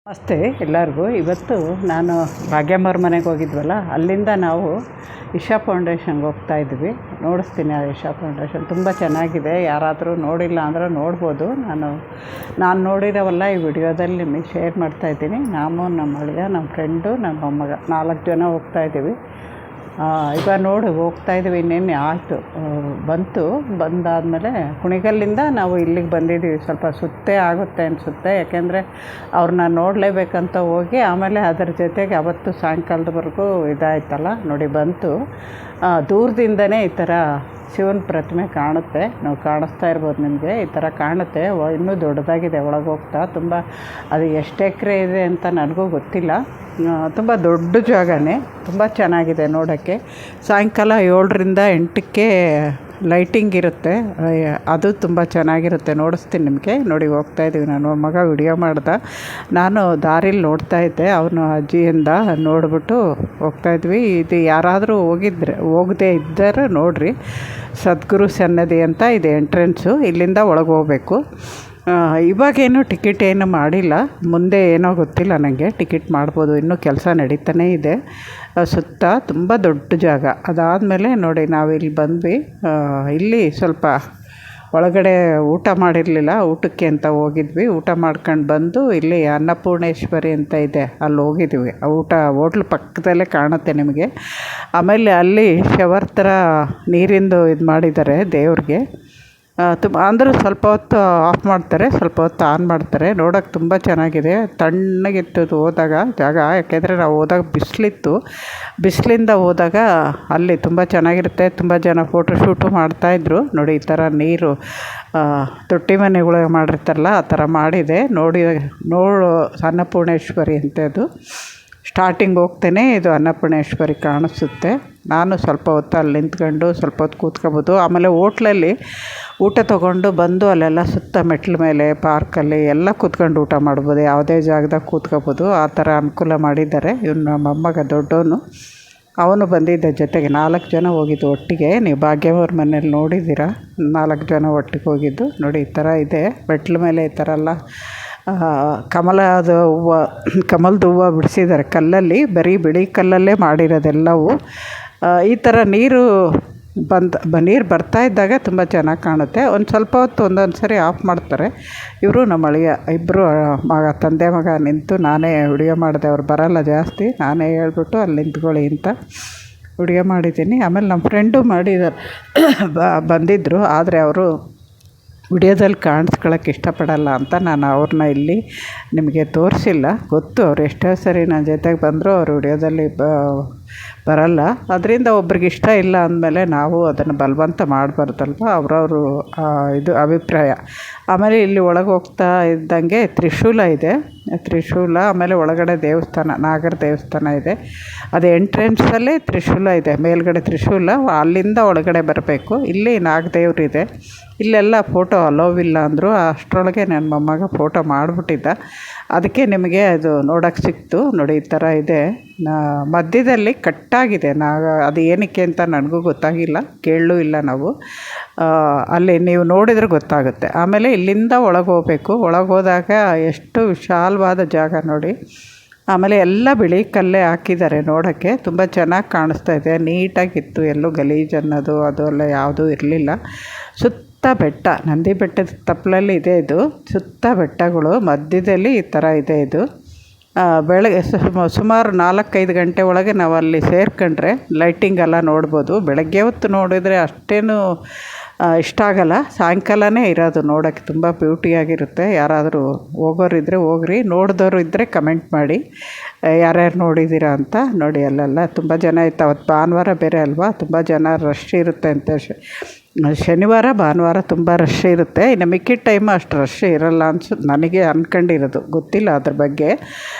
ನಮಸ್ತೆ ಎಲ್ಲರಿಗೂ. ಇವತ್ತು ನಾನು ಭಾಗ್ಯಮ್ಮವ್ರ ಮನೆಗೆ ಹೋಗಿದ್ವಲ್ಲ, ಅಲ್ಲಿಂದ ನಾವು ಇಶಾ ಫೌಂಡೇಶನ್ಗೆ ಹೋಗ್ತಾಯಿದ್ವಿ. ನೋಡಿಸ್ತೀನಿ. ಆ ಇಶಾ ಫೌಂಡೇಶನ್ ತುಂಬ ಚೆನ್ನಾಗಿದೆ. ಯಾರಾದರೂ ನೋಡಿಲ್ಲ ಅಂದರೆ ನೋಡ್ಬೋದು. ನಾನು ನೋಡಿರೋವಲ್ಲ ಈ ವಿಡಿಯೋದಲ್ಲಿ ನಿಮಗೆ ಶೇರ್ ಮಾಡ್ತಾಯಿದ್ದೀನಿ. ನಾನು, ನಮ್ಮ ಅಳಿಯ, ನಮ್ಮ ಫ್ರೆಂಡು, ನಮ್ಮ ಮೊಮ್ಮಗ 4 ಜನ ಹೋಗ್ತಾಯಿದ್ದೀವಿ. ಈಗ ನೋಡಿ ಹೋಗ್ತಾಯಿದ್ದೀವಿ. ಇನ್ನೇನು ಆಯಿತು, ಬಂದಾದಮೇಲೆ ಕುಣಿಗಲ್ಲಿಂದ ನಾವು ಇಲ್ಲಿಗೆ ಬಂದಿದ್ದೀವಿ. ಸ್ವಲ್ಪ ಸುತ್ತೇ ಆಗುತ್ತೆ ಅನಿಸುತ್ತೆ, ಯಾಕೆಂದರೆ ಅವ್ರನ್ನ ನೋಡಲೇಬೇಕಂತ ಹೋಗಿ ಆಮೇಲೆ ಅದರ ಜೊತೆಗೆ ಅವತ್ತು ಸಾಯಂಕಾಲದವರೆಗೂ ಇದಾಯ್ತಲ್ಲ ನೋಡಿ. ದೂರದಿಂದನೇ ಈ ಥರ ಶಿವನ ಪ್ರತಿಮೆ ಕಾಣುತ್ತೆ. ನಾವು ಕಾಣಿಸ್ತಾ ಇರ್ಬೋದು ನಿಮಗೆ. ಈ ಥರ ಕಾಣುತ್ತೆ. ಇನ್ನೂ ದೊಡ್ಡದಾಗಿದೆ ಒಳಗೆ ಹೋಗ್ತಾ. ತುಂಬ ಅದು ಎಷ್ಟು ಎಕರೆ ಇದೆ ಅಂತ ನನಗೂ ಗೊತ್ತಿಲ್ಲ. ತುಂಬ ದೊಡ್ಡ ಜಾಗನೇ, ತುಂಬ ಚೆನ್ನಾಗಿದೆ ನೋಡೋಕ್ಕೆ. ಸಾಯಂಕಾಲ 7ರಿಂದ 8ಕ್ಕೆ ಲೈಟಿಂಗ್ ಇರುತ್ತೆ. ಅದು ತುಂಬ ಚೆನ್ನಾಗಿರುತ್ತೆ. ನೋಡಿಸ್ತೀನಿ ನಿಮಗೆ. ನೋಡಿ ಹೋಗ್ತಾಯಿದ್ದೀವಿ. ನಾನು ಮಗ ವಿಡಿಯೋ ಮಾಡ್ದೆ, ನಾನು ದಾರಿಲಿ ನೋಡ್ತಾಯಿದ್ದೆ. ಅವನು ಅಜ್ಜಿಯಿಂದ ನೋಡಿಬಿಟ್ಟು ಹೋಗ್ತಾಯಿದ್ವಿ. ಇದು ಯಾರಾದರೂ ಹೋಗದೇ ಇದ್ದರೆ ನೋಡಿರಿ, ಸದ್ಗುರು ಸನ್ನದಿ ಅಂತ ಇದೆ ಎಂಟ್ರೆನ್ಸು. ಇಲ್ಲಿಂದ ಒಳಗೆ ಹೋಗಬೇಕು. ಇವಾಗೇನು ಟಿಕೆಟ್ ಏನು ಮಾಡಿಲ್ಲ, ಮುಂದೆ ಏನೋ ಗೊತ್ತಿಲ್ಲ ನನಗೆ. ಟಿಕೆಟ್ ಮಾಡ್ಬೋದು, ಇನ್ನೂ ಕೆಲಸ ನಡೀತಾನೇ ಇದೆ. ಸುತ್ತ ತುಂಬ ದೊಡ್ಡ ಜಾಗ. ಅದಾದಮೇಲೆ ನೋಡಿ ನಾವಿಲ್ಲಿ ಬಂದ್ವಿ. ಇಲ್ಲಿ ಸ್ವಲ್ಪ ಒಳಗಡೆ ಊಟ ಮಾಡಿರಲಿಲ್ಲ, ಊಟಕ್ಕೆ ಅಂತ ಹೋಗಿದ್ವಿ. ಊಟ ಮಾಡ್ಕೊಂಡು ಬಂದು ಇಲ್ಲಿ ಅನ್ನಪೂರ್ಣೇಶ್ವರಿ ಅಂತ ಇದೆ, ಅಲ್ಲಿ ಹೋಗಿದ್ವಿ. ಹೋಟ್ಲು ಪಕ್ಕದಲ್ಲೇ ಕಾಣುತ್ತೆ ನಿಮಗೆ. ಆಮೇಲೆ ಅಲ್ಲಿ ಶವರ್ ಥರ ನೀರಿಂದು ಇದು ಮಾಡಿದ್ದಾರೆ ದೇವ್ರಿಗೆ. ಅಂದರೂ ಸ್ವಲ್ಪ ಹೊತ್ತು ಆಫ್ ಮಾಡ್ತಾರೆ, ಸ್ವಲ್ಪ ಹೊತ್ತು ಆನ್ ಮಾಡ್ತಾರೆ. ನೋಡೋಕೆ ತುಂಬ ಚೆನ್ನಾಗಿದೆ. ತಣ್ಣಗಿತ್ತು ಹೋದಾಗ ಜಾಗ, ಯಾಕೆಂದರೆ ನಾವು ಹೋದಾಗ ಬಿಸಿಲಿತ್ತು. ಬಿಸಿಲಿಂದ ಹೋದಾಗ ಅಲ್ಲಿ ತುಂಬ ಚೆನ್ನಾಗಿರುತ್ತೆ. ತುಂಬ ಜನ ಫೋಟೋಶೂಟು ಮಾಡ್ತಾಯಿದ್ರು. ನೋಡಿ ಈ ಥರ ನೀರು ತೊಟ್ಟಿ ಮನೆಗಳು ಮಾಡಿರ್ತಾರಲ್ಲ, ಆ ಥರ ಮಾಡಿದೆ. ಅನ್ನಪೂರ್ಣೇಶ್ವರಿ ಅಂತ ಅದು. ಸ್ಟಾರ್ಟಿಂಗ್ ಹೋಗ್ತೇನೆ ಇದು ಅನ್ನಪೂರ್ಣೇಶ್ವರಿ ಕಾಣಿಸುತ್ತೆ. ನಾನು ಸ್ವಲ್ಪ ಹೊತ್ತು ಅಲ್ಲಿ ನಿಂತ್ಕೊಂಡು ಸ್ವಲ್ಪ ಹೊತ್ತು ಕೂತ್ಕೋಬೋದು. ಆಮೇಲೆ ಹೋಟ್ಲಲ್ಲಿ ಊಟ ತೊಗೊಂಡು ಬಂದು ಅಲ್ಲೆಲ್ಲ ಸುತ್ತ ಮೆಟ್ಲ ಮೇಲೆ ಪಾರ್ಕಲ್ಲಿ ಎಲ್ಲ ಕೂತ್ಕೊಂಡು ಊಟ ಮಾಡ್ಬೋದು. ಯಾವುದೇ ಜಾಗದಾಗ ಕೂತ್ಕೋಬೋದು. ಆ ಥರ ಅನುಕೂಲ ಮಾಡಿದ್ದಾರೆ. ಇವನು ನಮ್ಮ ಮೊಮ್ಮಗ ದೊಡ್ಡವನು, ಅವನು ಬಂದಿದ್ದ ಜೊತೆಗೆ. 4 ಜನ ಹೋಗಿದ್ದು ಒಟ್ಟಿಗೆ. ನೀವು ಭಾಗ್ಯವ್ರ ಮನೇಲಿ ನೋಡಿದ್ದೀರಾ, 4 ಜನ ಒಟ್ಟಿಗೆ ಹೋಗಿದ್ದು. ನೋಡಿ ಈ ಥರ ಇದೆ. ಮೆಟ್ಲ ಮೇಲೆ ಈ ಥರ ಎಲ್ಲ ಕಮಲದ ಹೂವು ಬಿಡಿಸಿದ್ದಾರೆ ಕಲ್ಲಲ್ಲಿ. ಬರೀ ಬಿಳಿ ಕಲ್ಲಲ್ಲೇ ಮಾಡಿರೋದೆಲ್ಲವು. ಈ ಥರ ನೀರು ಬರ್ತಾ ಇದ್ದಾಗ ತುಂಬ ಚೆನ್ನಾಗಿ ಕಾಣುತ್ತೆ. ಒಂದು ಸ್ವಲ್ಪ ಹೊತ್ತು ಒಂದೊಂದು ಸರಿ ಆಫ್ ಮಾಡ್ತಾರೆ. ಇವರು ನಮ್ಮ ಅಳಿಯ ಇಬ್ಬರು ತಂದೆ ಮಗ ನಿಂತು ನಾನೇ ವಿಡಿಯೋ ಮಾಡಿದೆ. ಅವ್ರು ಬರೋಲ್ಲ ಜಾಸ್ತಿ, ನಾನೇ ಹೇಳ್ಬಿಟ್ಟು ಅಲ್ಲಿ ನಿಂತ್ಕೊಳ್ಳಿ ಅಂತ ವಿಡಿಯೋ ಮಾಡಿದ್ದೀನಿ. ಆಮೇಲೆ ನಮ್ಮ ಫ್ರೆಂಡು ಮಾಡಿದ್ದಾರೆ, ಬಂದಿದ್ದರು. ಆದರೆ ಅವರು ವಿಡಿಯೋದಲ್ಲಿ ಕಾಣಿಸ್ಕೊಳ್ಳೋಕೆ ಇಷ್ಟಪಡಲ್ಲ ಅಂತ ನಾನು ಅವ್ರನ್ನ ಇಲ್ಲಿ ನಿಮಗೆ ತೋರಿಸಿಲ್ಲ. ಗೊತ್ತು ಅವ್ರು ಎಷ್ಟೋ ಸರಿ ನನ್ನ ಜೊತೆಗೆ ಬಂದರೂ ಅವರು ವಿಡಿಯೋದಲ್ಲಿ ಬರಲ್ಲ. ಅದರಿಂದ ಒಬ್ರಿಗೆ ಇಷ್ಟ ಇಲ್ಲ ಅಂದಮೇಲೆ ನಾವು ಅದನ್ನು ಬಲವಂತ ಮಾಡಬಾರ್ದಲ್ವ, ಅವರವರು ಇದು ಅಭಿಪ್ರಾಯ. ಆಮೇಲೆ ಇಲ್ಲಿ ಒಳಗೆ ಹೋಗ್ತಾ ಇದ್ದಂಗೆ ತ್ರಿಶೂಲ ಇದೆ. ತ್ರಿಶೂಲ, ಆಮೇಲೆ ಒಳಗಡೆ ದೇವಸ್ಥಾನ, ನಾಗರ ದೇವಸ್ಥಾನ ಇದೆ. ಅದು ಎಂಟ್ರೆನ್ಸಲ್ಲೇ ತ್ರಿಶೂಲ ಇದೆ, ಮೇಲ್ಗಡೆ ತ್ರಿಶೂಲ. ಅಲ್ಲಿಂದ ಒಳಗಡೆ ಬರಬೇಕು. ಇಲ್ಲಿ ನಾಗದೇವ್ರಿದೆ. ಇಲ್ಲೆಲ್ಲ ಫೋಟೋ ಅಲೋವಿಲ್ಲ ಅಂದರು. ಅಷ್ಟರೊಳಗೆ ನನ್ನ ಮೊಮ್ಮಗ ಫೋಟೋ ಮಾಡಿಬಿಟ್ಟಿದ್ದ. ಅದಕ್ಕೆ ನಿಮಗೆ ಅದು ನೋಡೋಕ್ಕೆ ಸಿಕ್ತು. ನೋಡಿ ಈ ಥರ ಇದೆ. ಮಧ್ಯದಲ್ಲಿ ಕಟ್ಟಾಗಿದೆ. ಅದು ಏನಕ್ಕೆ ಅಂತ ನನಗೂ ಗೊತ್ತಾಗಿಲ್ಲ, ಕೇಳಲೂ ಇಲ್ಲ ನಾವು. ಅಲ್ಲಿ ನೀವು ನೋಡಿದರೆ ಗೊತ್ತಾಗುತ್ತೆ. ಆಮೇಲೆ ಇಲ್ಲಿಂದ ಒಳಗೆ ಹೋಗಬೇಕು. ಒಳಗೆ ಹೋದಾಗ ಎಷ್ಟು ವಿಶಾಲವಾದ ಜಾಗ ನೋಡಿ. ಆಮೇಲೆ ಎಲ್ಲ ಬಿಳಿ ಕಲ್ಲೇ ಹಾಕಿದ್ದಾರೆ. ನೋಡೋಕ್ಕೆ ತುಂಬ ಚೆನ್ನಾಗಿ ಕಾಣಿಸ್ತಾ ಇದೆ. ನೀಟಾಗಿತ್ತು, ಎಲ್ಲೂ ಗಲೀಜು ಅನ್ನೋದು ಅದು ಎಲ್ಲ ಯಾವುದೂ ಇರಲಿಲ್ಲ. ಸುತ್ತ ಬೆಟ್ಟ, ನಂದಿ ಬೆಟ್ಟದ ತಪ್ಪಲಲ್ಲಿ ಇದೆ ಇದು. ಸುತ್ತ ಬೆಟ್ಟಗಳು, ಮಧ್ಯದಲ್ಲಿ ಈ ಥರ ಇದೆ ಇದು. ಬೆಳಗ್ಗೆ ಸುಮಾರು 4-5 ಗಂಟೆ ಒಳಗೆ ನಾವು ಅಲ್ಲಿ ಸೇರ್ಕೊಂಡ್ರೆ ಲೈಟಿಂಗ್ ಎಲ್ಲ ನೋಡ್ಬೋದು. ಬೆಳಗ್ಗೆ ಹೊತ್ತು ನೋಡಿದರೆ ಅಷ್ಟೇನು ಇಷ್ಟ ಆಗಲ್ಲ. ಸಾಯಂಕಾಲನೇ ಇರೋದು ನೋಡೋಕ್ಕೆ ತುಂಬ ಬ್ಯೂಟಿಯಾಗಿರುತ್ತೆ. ಯಾರಾದರೂ ಹೋಗೋರಿದ್ದರೆ ಹೋಗ್ರಿ, ನೋಡಿದವರು ಇದ್ದರೆ ಕಮೆಂಟ್ ಮಾಡಿ ಯಾರ್ಯಾರು ನೋಡಿದ್ದೀರಾ ಅಂತ. ನೋಡಿ ಅಲ್ಲೆಲ್ಲ ತುಂಬ ಜನ ಇತ್ತು. ಅವತ್ತು ಭಾನುವಾರ ಬೇರೆ ಅಲ್ವಾ, ತುಂಬ ಜನ ರಶ್ ಇರುತ್ತೆ ಅಂತ. ಶನಿವಾರ ಭಾನುವಾರ ತುಂಬ ರಶ್ ಇರುತ್ತೆ. ಇನ್ನು ಮಿಕ್ಕಿದ ಟೈಮು ಅಷ್ಟು ರಶ್ ಇರಲ್ಲ ನನಗೆ ಅಂದ್ಕೊಂಡಿರೋದು, ಗೊತ್ತಿಲ್ಲ ಅದ್ರ ಬಗ್ಗೆ.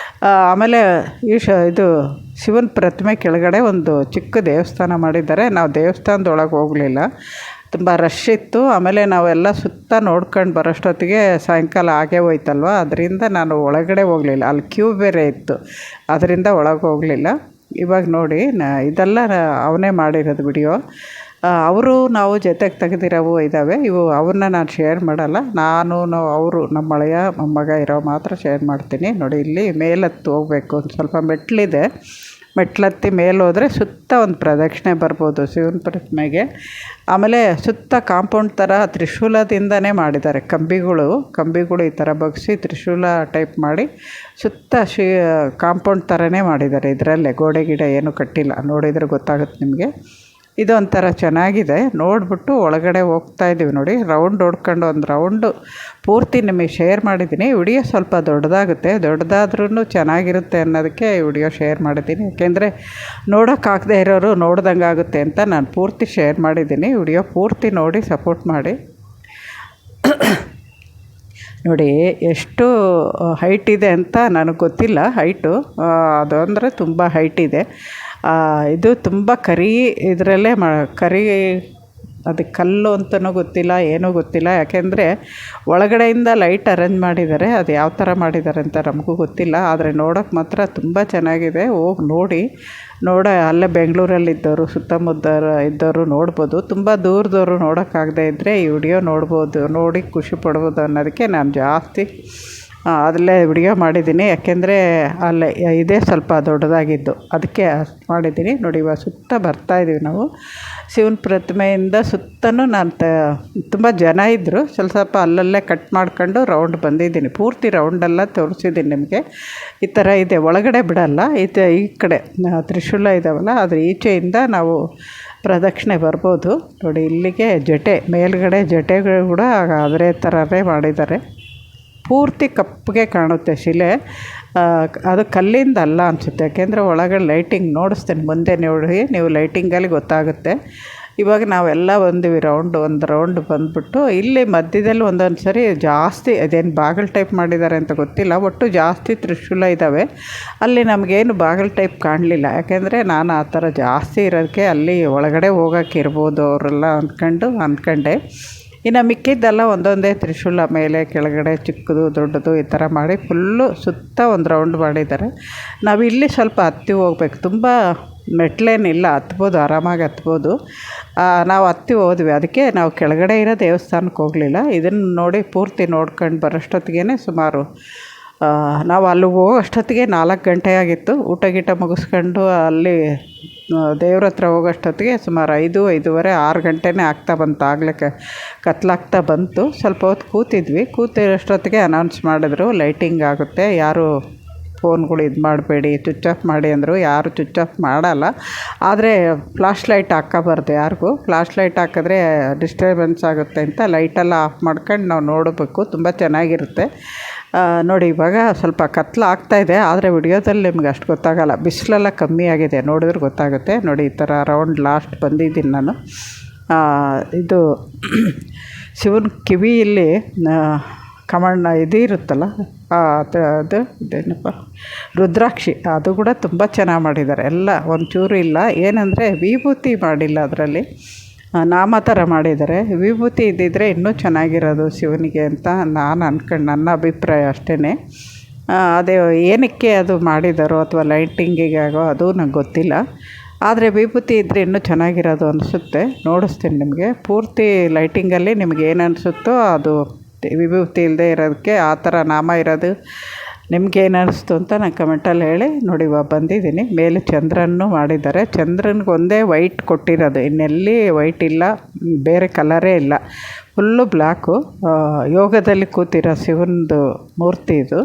ಆಮೇಲೆ ಇದು ಶಿವನ ಪ್ರತಿಮೆ ಕೆಳಗಡೆ ಒಂದು ಚಿಕ್ಕ ದೇವಸ್ಥಾನ ಮಾಡಿದ್ದಾರೆ. ನಾವು ದೇವಸ್ಥಾನದೊಳಗೆ ಹೋಗಲಿಲ್ಲ, ತುಂಬ ರಶ್ ಇತ್ತು. ಆಮೇಲೆ ನಾವೆಲ್ಲ ಸುತ್ತ ನೋಡ್ಕೊಂಡು ಬರೋಷ್ಟೊತ್ತಿಗೆ ಸಾಯಂಕಾಲ ಆಗೇ ಹೋಯ್ತಲ್ವ, ಅದರಿಂದ ನಾನು ಒಳಗಡೆ ಹೋಗಲಿಲ್ಲ. ಅಲ್ಲಿ ಕ್ಯೂ ಬೇರೆ ಇತ್ತು, ಅದರಿಂದ ಒಳಗೆ ಹೋಗಲಿಲ್ಲ. ಇವಾಗ ನೋಡಿ ಇದೆಲ್ಲ ಅವನೇ ಮಾಡಿರೋದು ವಿಡಿಯೋ. ಅವರು ನಾವು ಜೊತೆಗೆ ತೆಗೆದಿರೋವು ಇದ್ದಾವೆ. ಅವನ್ನ ನಾನು ಶೇರ್ ಮಾಡಲ್ಲ. ಅವರು ನಮ್ಮ ಅಳಿಯ ಮೊಮ್ಮಗ ಇರೋ ಮಾತ್ರ ಶೇರ್ ಮಾಡ್ತೀನಿ. ನೋಡಿ, ಇಲ್ಲಿ ಮೇಲತ್ತು ಹೋಗಬೇಕು, ಒಂದು ಸ್ವಲ್ಪ ಮೆಟ್ಲಿದೆ. ಮೆಟ್ಲತ್ತಿ ಮೇಲೆ ಹೋದರೆ ಸುತ್ತ ಒಂದು ಪ್ರದಕ್ಷಿಣೆ ಬರ್ಬೋದು ಶಿವನ ಪ್ರತಿಮೆಗೆ. ಆಮೇಲೆ ಸುತ್ತ ಕಾಂಪೌಂಡ್ ಥರ ತ್ರಿಶೂಲದಿಂದನೇ ಮಾಡಿದ್ದಾರೆ. ಕಂಬಿಗಳು ಈ ಥರ ಬಗ್ಸಿ ತ್ರಿಶೂಲ ಟೈಪ್ ಮಾಡಿ ಸುತ್ತ ಕಾಂಪೌಂಡ್ ಥರನೇ ಮಾಡಿದ್ದಾರೆ. ಇದರಲ್ಲೇ ಗೋಡೆ ಗಿಡ ಏನೂ ಕಟ್ಟಿಲ್ಲ. ನೋಡಿದರೆ ಗೊತ್ತಾಗುತ್ತೆ ನಿಮಗೆ. ಇದೊಂಥರ ಚೆನ್ನಾಗಿದೆ. ನೋಡಿಬಿಟ್ಟು ಒಳಗಡೆ ಹೋಗ್ತಾಯಿದ್ದೀವಿ. ನೋಡಿ, ರೌಂಡ್ ಹೊಡ್ಕೊಂಡು ಒಂದು ರೌಂಡು ಪೂರ್ತಿ ನಿಮಗೆ ಶೇರ್ ಮಾಡಿದ್ದೀನಿ. ವಿಡಿಯೋ ಸ್ವಲ್ಪ ದೊಡ್ಡದಾದ್ರೂ ಚೆನ್ನಾಗಿರುತ್ತೆ ಅನ್ನೋದಕ್ಕೆ ವಿಡಿಯೋ ಶೇರ್ ಮಾಡಿದ್ದೀನಿ. ಯಾಕೆಂದರೆ ನೋಡೋಕ್ಕಾಗದೇ ಇರೋರು ನೋಡ್ದಂಗೆ ಆಗುತ್ತೆ ಅಂತ ನಾನು ಪೂರ್ತಿ ಶೇರ್ ಮಾಡಿದ್ದೀನಿ. ವಿಡಿಯೋ ಪೂರ್ತಿ ನೋಡಿ ಸಪೋರ್ಟ್ ಮಾಡಿ. ನೋಡಿ, ಎಷ್ಟು ಹೈಟ್ ಇದೆ ಅಂತ ನನಗೆ ಗೊತ್ತಿಲ್ಲ. ಹೈಟು ಅದು ಅಂದರೆ ತುಂಬ ಹೈಟ್ ಇದೆ. ಇದು ತುಂಬ ಇದರಲ್ಲೇ ಅದಕ್ಕೆ ಕಲ್ಲು ಅಂತಲೂ ಗೊತ್ತಿಲ್ಲ, ಏನೂ ಗೊತ್ತಿಲ್ಲ. ಯಾಕೆಂದರೆ ಒಳಗಡೆಯಿಂದ ಲೈಟ್ ಅರೇಂಜ್ ಮಾಡಿದ್ದಾರೆ. ಅದು ಯಾವ ಥರ ಮಾಡಿದ್ದಾರೆ ಅಂತ ನಮಗೂ ಗೊತ್ತಿಲ್ಲ. ಆದರೆ ನೋಡೋಕ್ಕೆ ಮಾತ್ರ ತುಂಬ ಚೆನ್ನಾಗಿದೆ. ಹೋಗಿ ಅಲ್ಲೇ ಬೆಂಗಳೂರಲ್ಲಿದ್ದವರು, ಸುತ್ತಮುತ್ತ ಇದ್ದವರು ನೋಡ್ಬೋದು. ತುಂಬ ದೂರದವರು ನೋಡೋಕ್ಕಾಗದೇ ಇದ್ದರೆ ಈ ವಿಡಿಯೋ ನೋಡಿ ಖುಷಿ ಪಡ್ಬೋದು ಅನ್ನೋದಕ್ಕೆ ನಾನು ಜಾಸ್ತಿ ಅಲ್ಲೇ ವಿಡಿಯೋ ಮಾಡಿದ್ದೀನಿ. ಯಾಕೆಂದರೆ ಅಲ್ಲೇ ಇದೇ ಸ್ವಲ್ಪ ದೊಡ್ಡದಾಗಿದ್ದು, ಅದಕ್ಕೆ ಮಾಡಿದ್ದೀನಿ. ನೋಡಿ, ಇವಾಗ ಸುತ್ತ ಬರ್ತಾಯಿದ್ದೀವಿ ನಾವು ಶಿವನ ಪ್ರತಿಮೆಯಿಂದ. ಸುತ್ತಲೂ ನಾನು ತುಂಬ ಜನ ಇದ್ದರು. ಸ್ವಲ್ಪ ಅಲ್ಲಲ್ಲೇ ಕಟ್ ಮಾಡ್ಕೊಂಡು ರೌಂಡ್ ಬಂದಿದ್ದೀನಿ. ಪೂರ್ತಿ ರೌಂಡೆಲ್ಲ ತೋರಿಸಿದ್ದೀನಿ ನಿಮಗೆ. ಈ ಥರ ಇದೆ, ಒಳಗಡೆ ಬಿಡಲ್ಲ. ಈ ಕಡೆ ತ್ರಿಶೂಲ ಇದ್ದಾವಲ್ಲ, ಅದ್ರ ಈಚೆಯಿಂದ ನಾವು ಪ್ರದಕ್ಷಿಣೆ ಬರ್ಬೋದು. ನೋಡಿ, ಇಲ್ಲಿಗೆ ಮೇಲ್ಗಡೆ ಜಟೆಗಳು ಕೂಡ ಅದೇ ಥರನೇ ಮಾಡಿದ್ದಾರೆ. ಪೂರ್ತಿ ಕಪ್ಪಗೆ ಕಾಣುತ್ತೆ ಶಿಲೆ. ಅದು ಕಲ್ಲಿಂದ ಅಲ್ಲ ಅನಿಸುತ್ತೆ. ಯಾಕೆಂದರೆ ಒಳಗಡೆ ಲೈಟಿಂಗ್ ನೋಡಿಸ್ತೇನೆ ಮುಂದೆ ನೋಡಿ, ನೀವು ಲೈಟಿಂಗಲ್ಲಿ ಗೊತ್ತಾಗುತ್ತೆ. ಇವಾಗ ನಾವೆಲ್ಲ ಬಂದ್ವಿ ಒಂದು ರೌಂಡ್ ಬಂದುಬಿಟ್ಟು ಇಲ್ಲಿ ಮಧ್ಯದಲ್ಲಿ ಒಂದೊಂದು ಸರಿ ಜಾಸ್ತಿ ಅದೇನು ಬಾಗಿಲು ಟೈಪ್ ಮಾಡಿದ್ದಾರೆ ಅಂತ ಗೊತ್ತಿಲ್ಲ. ಒಟ್ಟು ಜಾಸ್ತಿ ತ್ರಿಶೂಲ ಇದ್ದಾವೆ. ಅಲ್ಲಿ ನಮಗೇನು ಬಾಗಿಲು ಟೈಪ್ ಕಾಣಲಿಲ್ಲ. ಯಾಕೆಂದರೆ ನಾನು ಆ ಥರ ಜಾಸ್ತಿ ಇರೋದಕ್ಕೆ ಅಲ್ಲಿ ಒಳಗಡೆ ಹೋಗೋಕ್ಕೆ ಇರ್ಬೋದು ಅವರೆಲ್ಲ ಅಂದ್ಕೊಂಡೆ. ಇನ್ನು ಮಿಕ್ಕಿದ್ದೆಲ್ಲ ಒಂದೊಂದೇ ತ್ರಿಶೂಲ, ಮೇಲೆ ಕೆಳಗಡೆ ಚಿಕ್ಕದು ದೊಡ್ಡದು ಈ ಥರ ಮಾಡಿ ಫುಲ್ಲು ಸುತ್ತ ಒಂದು ರೌಂಡ್ ಮಾಡಿದ್ದಾರೆ. ನಾವು ಇಲ್ಲಿ ಸ್ವಲ್ಪ ಹತ್ತಿ ಹೋಗ್ಬೇಕು. ತುಂಬ ಮೆಟ್ಲೇನಿಲ್ಲ, ಆರಾಮಾಗಿ ಹತ್ಬೋದು. ನಾವು ಹೋದ್ವಿ. ಅದಕ್ಕೆ ನಾವು ಕೆಳಗಡೆ ಇರೋ ದೇವಸ್ಥಾನಕ್ಕೆ ಹೋಗಲಿಲ್ಲ. ಇದನ್ನು ನೋಡಿ ಪೂರ್ತಿ ನೋಡ್ಕೊಂಡು ಬರೋಷ್ಟೊತ್ತಿಗೆ ಸುಮಾರು ನಾವು ಅಲ್ಲಿಗೆ ಹೋಗೋ ಅಷ್ಟೊತ್ತಿಗೆ 4 ಗಂಟೆ ಆಗಿತ್ತು. ಊಟ ಮುಗಿಸ್ಕೊಂಡು ಅಲ್ಲಿ ದೇವ್ರ ಹತ್ರ ಹೋಗೋಷ್ಟೊತ್ತಿಗೆ ಸುಮಾರು 5:30 6 ಗಂಟೆನೇ ಆಗ್ತಾ ಬಂತು. ಆಗಲೇ ಕತ್ಲಾಗ್ತಾ ಬಂತು. ಸ್ವಲ್ಪ ಹೊತ್ತು ಕೂತಿರೋಷ್ಟೊತ್ತಿಗೆ ಅನೌನ್ಸ್ ಮಾಡಿದ್ರು, ಲೈಟಿಂಗ್ ಆಗುತ್ತೆ, ಯಾರು ಫೋನ್ಗಳು ಮಾಡಬೇಡಿ, ಸ್ವಿಚ್ ಆಫ್ ಮಾಡಿ ಅಂದರು. ಯಾರು ಸ್ವಿಚ್ ಆಫ್ ಮಾಡಲ್ಲ. ಆದರೆ ಫ್ಲಾಶ್ ಲೈಟ್ ಹಾಕೋಬಾರ್ದು ಯಾರಿಗೂ. ಫ್ಲಾಶ್ ಲೈಟ್ ಹಾಕಿದ್ರೆ ಡಿಸ್ಟರ್ಬೆನ್ಸ್ ಆಗುತ್ತೆ ಅಂತ ಲೈಟೆಲ್ಲ ಆಫ್ ಮಾಡ್ಕೊಂಡು ನಾವು ನೋಡಬೇಕು. ತುಂಬ ಚೆನ್ನಾಗಿರುತ್ತೆ. ನೋಡಿ, ಇವಾಗ ಸ್ವಲ್ಪ ಕತ್ಲು ಆಗ್ತಾಯಿದೆ. ಆದರೆ ವಿಡಿಯೋದಲ್ಲಿ ನಿಮ್ಗೆ ಅಷ್ಟು ಗೊತ್ತಾಗಲ್ಲ. ಬಿಸಿಲೆಲ್ಲ ಕಮ್ಮಿ ಆಗಿದೆ, ನೋಡಿದ್ರೆ ಗೊತ್ತಾಗುತ್ತೆ. ನೋಡಿ, ಈ ಥರ ರೌಂಡ್ ಲಾಸ್ಟ್ ಬಂದಿದ್ದೀನಿ ನಾನು. ಇದು ಶಿವನ ಕಿವಿಯಲ್ಲಿ ಕಮಂಡ ಇದು ಇರುತ್ತಲ್ಲ, ಇದೇನಪ್ಪ ರುದ್ರಾಕ್ಷಿ, ಅದು ಕೂಡ ತುಂಬ ಚೆನ್ನಾಗಿ ಮಾಡಿದ್ದಾರೆ. ಎಲ್ಲ ಒಂಚೂರು ಇಲ್ಲ. ಏನಂದರೆ ವಿಭೂತಿ ಮಾಡಿಲ್ಲ, ಅದರಲ್ಲಿ ನಾಮ ಥರ ಮಾಡಿದ್ದಾರೆ. ವಿಭೂತಿ ಇದ್ದಿದ್ದರೆ ಇನ್ನೂ ಚೆನ್ನಾಗಿರೋದು ಶಿವನಿಗೆ ಅಂತ ನನ್ನ ಅಭಿಪ್ರಾಯ ಅಷ್ಟೇ. ಅದೇ ಏನಕ್ಕೆ ಅದು ಮಾಡಿದಾರೋ ಅಥವಾ ಲೈಟಿಂಗಿಗಾಗೋ ಅದು ನಂಗೆ ಗೊತ್ತಿಲ್ಲ. ಆದರೆ ವಿಭೂತಿ ಇದ್ದರೆ ಇನ್ನೂ ಚೆನ್ನಾಗಿರೋದು ಅನಿಸುತ್ತೆ. ನೋಡಿಸ್ತೀನಿ ನಿಮಗೆ ಪೂರ್ತಿ ಲೈಟಿಂಗಲ್ಲಿ ನಿಮ್ಗೆ ಏನು ಅನಿಸುತ್ತೋ ಅದು. ವಿಭೂತಿ ಇಲ್ಲದೆ ಇರೋದಕ್ಕೆ ಆ ಥರ ನಾಮ ಇರೋದು ನಿಮ್ಗೇನು ಅನ್ನಿಸ್ತು ಅಂತ ನಾನು ಕಮೆಂಟಲ್ಲಿ ಹೇಳಿ. ನೋಡಿ, ಇವಾಗ ಬಂದಿದ್ದೀನಿ. ಮೇಲೆ ಚಂದ್ರನ್ನು ಮಾಡಿದ್ದಾರೆ. ಚಂದ್ರನಿಗೆ ಒಂದೇ ವೈಟ್ ಕೊಟ್ಟಿರೋದು, ಇನ್ನೆಲ್ಲಿ ವೈಟ್ ಇಲ್ಲ, ಬೇರೆ ಕಲರೇ ಇಲ್ಲ. Full black. ಯೋಗದಲ್ಲಿ ಕೂತಿರೋ ಶಿವನದು ಮೂರ್ತಿ ಇದು.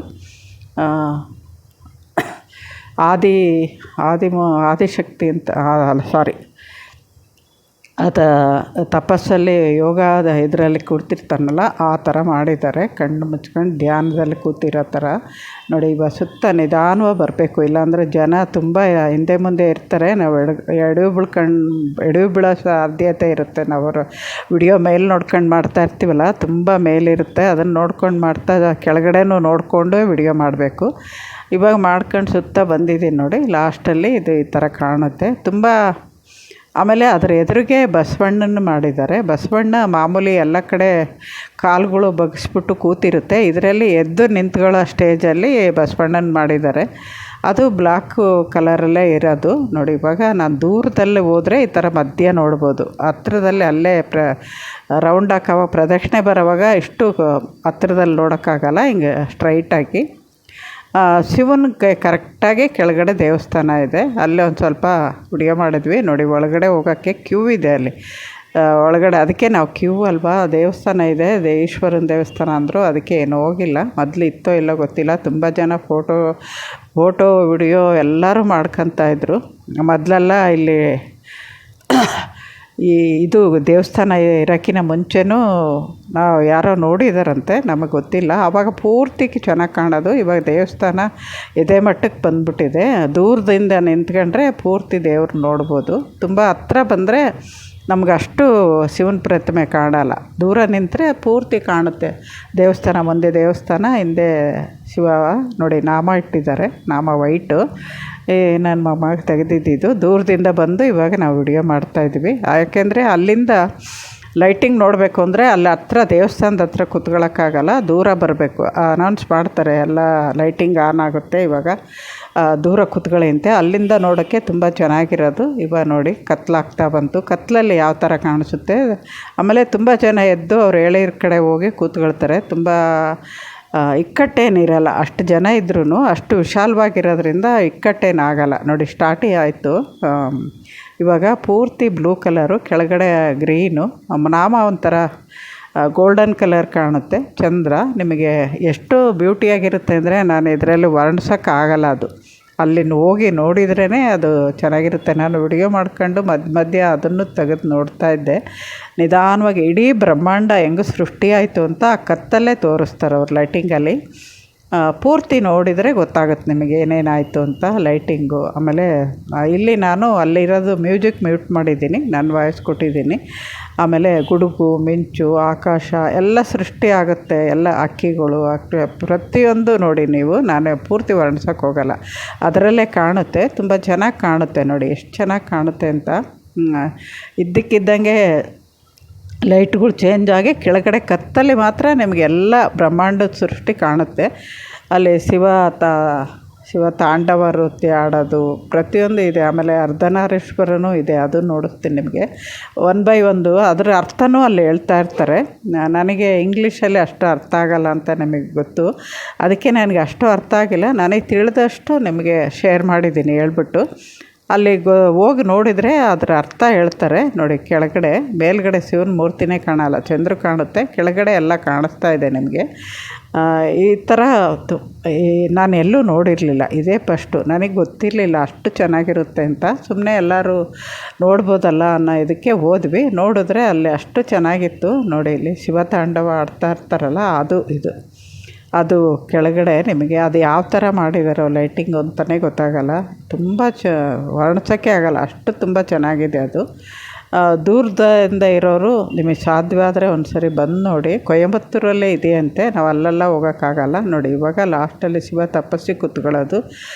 ಆದಿಶಕ್ತಿ ಅಂತ ಅದು ತಪಸ್ಸಲ್ಲಿ ಯೋಗದ ಇದರಲ್ಲಿ ಕೂರ್ತಿರ್ತಾನಲ್ಲ, ಆ ಥರ ಮಾಡಿದ್ದಾರೆ. ಕಣ್ಣು ಮುಚ್ಕೊಂಡು ಧ್ಯಾನದಲ್ಲಿ ಕೂತಿರೋ ಥರ. ನೋಡಿ, ಇವಾಗ ಸುತ್ತ ನಿಧಾನವಾಗಿ ಬರಬೇಕು, ಇಲ್ಲಾಂದರೆ ಜನ ತುಂಬ ಹಿಂದೆ ಮುಂದೆ ಇರ್ತಾರೆ. ನಾವು ಎಡವಿ ಬೀಳೋ ಸಾಧ್ಯತೆ ಇರುತ್ತೆ. ನಾವು ವಿಡಿಯೋ ಮೇಲೆ ನೋಡ್ಕೊಂಡು ಮಾಡ್ತಾ ಇರ್ತೀವಲ್ಲ, ತುಂಬ ಮೇಲಿರುತ್ತೆ. ಅದನ್ನು ನೋಡ್ಕೊಂಡು ಮಾಡ್ತಾ ಕೆಳಗಡೆನೂ ನೋಡಿಕೊಂಡು ವಿಡಿಯೋ ಮಾಡಬೇಕು. ಇವಾಗ ಮಾಡ್ಕೊಂಡು ಸುತ್ತ ಬಂದಿದ್ದೀನಿ ನೋಡಿ. ಲಾಸ್ಟಲ್ಲಿ ಇದು ಈ ಥರ ಕಾಣುತ್ತೆ ತುಂಬ. ಆಮೇಲೆ ಅದರ ಎದುರಿಗೆ ಬಸವಣ್ಣನ ಮಾಡಿದ್ದಾರೆ. ಬಸವಣ್ಣ ಮಾಮೂಲಿ ಎಲ್ಲ ಕಡೆ ಕಾಲುಗಳು ಬಗ್ಗಿಸ್ಬಿಟ್ಟು ಕೂತಿರುತ್ತೆ. ಇದರಲ್ಲಿ ಎದ್ದು ನಿಂತ್ಕೊಳ್ಳೋ ಸ್ಟೇಜಲ್ಲಿ ಬಸವಣ್ಣನ ಮಾಡಿದ್ದಾರೆ. ಅದು ಬ್ಲ್ಯಾಕು ಕಲರಲ್ಲೇ ಇರೋದು ನೋಡಿ. ಇವಾಗ ನಾನು ದೂರದಲ್ಲಿ ಹೋದರೆ ಈ ಥರ ಮಧ್ಯ ನೋಡ್ಬೋದು, ಹತ್ರದಲ್ಲಿ ಅಲ್ಲೇ ರೌಂಡ್ ಹಾಕೋ ಪ್ರದಕ್ಷಿಣೆ ಬರೋವಾಗ ಇಷ್ಟು ಹತ್ರದಲ್ಲಿ ನೋಡೋಕ್ಕಾಗಲ್ಲ. ಹಿಂಗೆ ಸ್ಟ್ರೈಟಾಗಿ ಶಿವನಿಗೆ ಕರೆಕ್ಟಾಗಿ ಕೆಳಗಡೆ ದೇವಸ್ಥಾನ ಇದೆ, ಅಲ್ಲೇ ಒಂದು ಸ್ವಲ್ಪ ವಿಡಿಯೋ ಮಾಡಿದ್ವಿ ನೋಡಿ. ಒಳಗಡೆ ಹೋಗೋಕ್ಕೆ ಕ್ಯೂ ಇದೆ ಅಲ್ಲಿ ಒಳಗಡೆ, ಅದಕ್ಕೆ ನಾವು ಕ್ಯೂ ಅಲ್ವಾ, ದೇವಸ್ಥಾನ ಇದೆ, ಈಶ್ವರನ ದೇವಸ್ಥಾನ ಅಂದರು, ಅದಕ್ಕೆ ಏನು ಹೋಗಿಲ್ಲ. ಮೊದಲು ಇತ್ತೋ ಇಲ್ಲೋ ಗೊತ್ತಿಲ್ಲ. ತುಂಬ ಜನ ಫೋಟೋ ವಿಡಿಯೋ ಎಲ್ಲರೂ ಮಾಡ್ಕೊತಾಯಿದ್ರು. ಮೊದಲೆಲ್ಲ ಇಲ್ಲಿ ಇದು ದೇವಸ್ಥಾನ ಇರೋಕ್ಕಿಂತ ಮುಂಚೆನೂ ನಾವು ಯಾರೋ ನೋಡಿದಾರಂತೆ, ನಮಗೆ ಗೊತ್ತಿಲ್ಲ. ಆವಾಗ ಪೂರ್ತಿ ಚೆನ್ನಾಗಿ ಕಾಣೋದು. ಇವಾಗ ದೇವಸ್ಥಾನ ಇದೇ ಮಟ್ಟಕ್ಕೆ ಬಂದ್ಬಿಟ್ಟಿದೆ. ದೂರದಿಂದ ನಿಂತ್ಕೊಂಡ್ರೆ ಪೂರ್ತಿ ದೇವ್ರು ನೋಡ್ಬೋದು. ತುಂಬ ಹತ್ರ ಬಂದರೆ ನಮ್ಗೆ ಅಷ್ಟು ಶಿವನ ಪ್ರತಿಮೆ ಕಾಣಲ್ಲ, ದೂರ ನಿಂತರೆ ಪೂರ್ತಿ ಕಾಣುತ್ತೆ ದೇವಸ್ಥಾನ. ಮುಂದೆ ದೇವಸ್ಥಾನ, ಹಿಂದೆ ಶಿವ ನೋಡಿ, ನಾಮ ಇಟ್ಟಿದ್ದಾರೆ, ನಾಮ ವೈಟು. ನನ್ನ ಮಮ್ಮಗೆ ತೆಗೆದಿದ್ದು ದೂರದಿಂದ ಬಂದು ಇವಾಗ ನಾವು ವಿಡಿಯೋ ಮಾಡ್ತಾಯಿದ್ವಿ. ಯಾಕೆಂದರೆ ಅಲ್ಲಿಂದ ಲೈಟಿಂಗ್ ನೋಡಬೇಕು ಅಂದರೆ ಅಲ್ಲಿ ಹತ್ರ ದೇವಸ್ಥಾನದ ಹತ್ರ ಕೂತ್ಕೊಳ್ಳೋಕ್ಕಾಗಲ್ಲ, ದೂರ ಬರಬೇಕು. ಅನೌನ್ಸ್ ಮಾಡ್ತಾರೆ ಎಲ್ಲ ಲೈಟಿಂಗ್ ಆನ್ ಆಗುತ್ತೆ ಇವಾಗ, ದೂರ ಕೂತ್ಕೊಳ್ಳಿ. ಅಲ್ಲಿಂದ ನೋಡೋಕ್ಕೆ ತುಂಬ ಚೆನ್ನಾಗಿರೋದು. ಇವಾಗ ನೋಡಿ ಕತ್ಲಾಗ್ತಾ ಬಂತು, ಕತ್ಲಲ್ಲಿ ಯಾವ ಥರ ಕಾಣಿಸುತ್ತೆ. ಆಮೇಲೆ ತುಂಬ ಜನ ಎದ್ದು ಅವ್ರು ಎಳೆಯರ ಕಡೆ ಹೋಗಿ ಕೂತ್ಕೊಳ್ತಾರೆ. ತುಂಬ ಇಕ್ಕಟ್ಟೇನಿರಲ್ಲ, ಅಷ್ಟು ಜನ ಇದ್ರೂ ಅಷ್ಟು ವಿಶಾಲವಾಗಿರೋದ್ರಿಂದ ಇಕ್ಕಟ್ಟೇನಾಗಲ್ಲ ನೋಡಿ. ಸ್ಟಾರ್ಟಿ ಆಯಿತು. ಇವಾಗ ಪೂರ್ತಿ ಬ್ಲೂ ಕಲರು, ಕೆಳಗಡೆ ಗ್ರೀನು, ನಾಮ ಒಂಥರ ಗೋಲ್ಡನ್ ಕಲರ್ ಕಾಣುತ್ತೆ. ಚಂದ್ರ ನಿಮಗೆ ಎಷ್ಟು ಬ್ಯೂಟಿಯಾಗಿರುತ್ತೆ ಅಂದರೆ ನಾನು ಇದರಲ್ಲಿ ವರ್ಣಿಸೋಕ್ಕಾಗಲ್ಲ. ಅದು ಅಲ್ಲಿ ಹೋಗಿ ನೋಡಿದ್ರೇ ಅದು ಚೆನ್ನಾಗಿರುತ್ತೆ. ನಾನು ವಿಡಿಯೋ ಮಾಡ್ಕೊಂಡು ಮಧ್ಯೆ ಅದನ್ನು ತೆಗೆದು ನೋಡ್ತಾ ಇದ್ದೆ. ನಿಧಾನವಾಗಿ ಇಡೀ ಬ್ರಹ್ಮಾಂಡ ಹೆಂಗೆ ಸೃಷ್ಟಿಯಾಯಿತು ಅಂತ ಆ ಕತ್ತಲ್ಲೇ ತೋರಿಸ್ತಾರೆ ಅವ್ರು ಲೈಟಿಂಗಲ್ಲಿ. ಪೂರ್ತಿ ನೋಡಿದರೆ ಗೊತ್ತಾಗುತ್ತೆ ನಿಮಗೆ ಏನೇನಾಯಿತು ಅಂತ ಲೈಟಿಂಗು. ಆಮೇಲೆ ಇಲ್ಲಿ ನಾನು ಅಲ್ಲಿರೋದು ಮ್ಯೂಸಿಕ್ ಮ್ಯೂಟ್ ಮಾಡಿದ್ದೀನಿ, ನಾನು ವಾಯ್ಸ್ ಕೊಟ್ಟಿದ್ದೀನಿ. ಆಮೇಲೆ ಗುಡುಗು, ಮಿಂಚು, ಆಕಾಶ ಎಲ್ಲ ಸೃಷ್ಟಿ ಆಗುತ್ತೆ. ಎಲ್ಲ ಹಕ್ಕಿಗಳು, ಪ್ರತಿಯೊಂದು ನೋಡಿ ನೀವು, ನಾನು ಪೂರ್ತಿ ವರ್ಣಿಸೋಕೆ ಹೋಗಲ್ಲ, ಅದರಲ್ಲೇ ಕಾಣುತ್ತೆ. ತುಂಬ ಚೆನ್ನಾಗಿ ಕಾಣುತ್ತೆ ನೋಡಿ, ಎಷ್ಟು ಚೆನ್ನಾಗಿ ಕಾಣುತ್ತೆ ಅಂತ. ಇದ್ದಕ್ಕಿದ್ದಂಗೆ ಲೈಟ್ಗಳು ಚೇಂಜ್ ಆಗಿ ಕೆಳಗಡೆ ಕತ್ತಲ್ಲಿ ಮಾತ್ರ ನಿಮಗೆ ಎಲ್ಲ ಬ್ರಹ್ಮಾಂಡದ ಸೃಷ್ಟಿ ಕಾಣುತ್ತೆ. ಅಲ್ಲಿ ಶಿವ ತಾಂಡವ ನೃತ್ಯ ಆಡೋದು ಪ್ರತಿಯೊಂದು ಇದೆ. ಆಮೇಲೆ ಅರ್ಧನಾರೀಶ್ವರನೂ ಇದೆ, ಅದು ನೋಡಿಸ್ತೀನಿ ನಿಮಗೆ ಒನ್ ಬೈ ಒಂದು. ಅದರ ಅರ್ಥನೂ ಅಲ್ಲಿ ಹೇಳ್ತಾ ಇರ್ತಾರೆ. ನನಗೆ ಇಂಗ್ಲೀಷಲ್ಲಿ ಅಷ್ಟು ಅರ್ಥ ಆಗೋಲ್ಲ ಅಂತ ನಿಮಗೆ ಗೊತ್ತು, ಅದಕ್ಕೆ ನನಗೆ ಅಷ್ಟು ಅರ್ಥ ಆಗಿಲ್ಲ. ನನಗೆ ತಿಳಿದಷ್ಟು ನಿಮಗೆ ಶೇರ್ ಮಾಡಿದ್ದೀನಿ ಹೇಳ್ಬಿಟ್ಟು. ಅಲ್ಲಿಗೆ ಹೋಗಿ ನೋಡಿದರೆ ಅದರ ಅರ್ಥ ಹೇಳ್ತಾರೆ ನೋಡಿ. ಕೆಳಗಡೆ ಮೇಲ್ಗಡೆ ಶಿವನ ಮೂರ್ತಿನೇ ಕಾಣಲ್ಲ, ಚಂದ್ರ ಕಾಣುತ್ತೆ, ಕೆಳಗಡೆ ಎಲ್ಲ ಕಾಣಿಸ್ತಾ ಇದೆ ನಿಮಗೆ. ಈ ಥರ ನಾನು ಎಲ್ಲೂ ನೋಡಿರಲಿಲ್ಲ, ಇದೇ ಫಸ್ಟು. ನನಗೆ ಗೊತ್ತಿರಲಿಲ್ಲ ಅಷ್ಟು ಚೆನ್ನಾಗಿರುತ್ತೆ ಅಂತ. ಸುಮ್ಮನೆ ಎಲ್ಲರೂ ನೋಡ್ಬೋದಲ್ಲ ಅನ್ನೋ ಇದಕ್ಕೆ ಹೋದ್ವಿ. ನೋಡಿದ್ರೆ ಅಲ್ಲಿ ಅಷ್ಟು ಚೆನ್ನಾಗಿತ್ತು ನೋಡಿ. ಇಲ್ಲಿ ಶಿವತಾಂಡವ ಆಡ್ತಾ ಇರ್ತಾರಲ್ಲ, ಅದು ಕೆಳಗಡೆ ನಿಮಗೆ ಅದು ಯಾವ ಥರ ಮಾಡಿದಾರೋ ಲೈಟಿಂಗ್ ಅಂತಲೇ ಗೊತ್ತಾಗಲ್ಲ. ತುಂಬ ವರ್ಣಿಸೋಕ್ಕೆ ಆಗೋಲ್ಲ, ಅಷ್ಟು ತುಂಬ ಚೆನ್ನಾಗಿದೆ ಅದು. ದೂರದಿಂದ ಇರೋರು ನಿಮಗೆ ಸಾಧ್ಯವಾದರೆ ಒಂದು ಸರಿ ಬಂದು ನೋಡಿ. ಕೊಯಂಬತ್ತೂರಲ್ಲೇ ಇದೆಯಂತೆ, ನಾವು ಅಲ್ಲೆಲ್ಲ ಹೋಗೋಕ್ಕಾಗಲ್ಲ ನೋಡಿ. ಇವಾಗ ಲಾಸ್ಟಲ್ಲಿ ಶಿವ ತಪಸ್ಸಿಗೆ ಕೂತ್ಕೊಳ್ಳೋದು.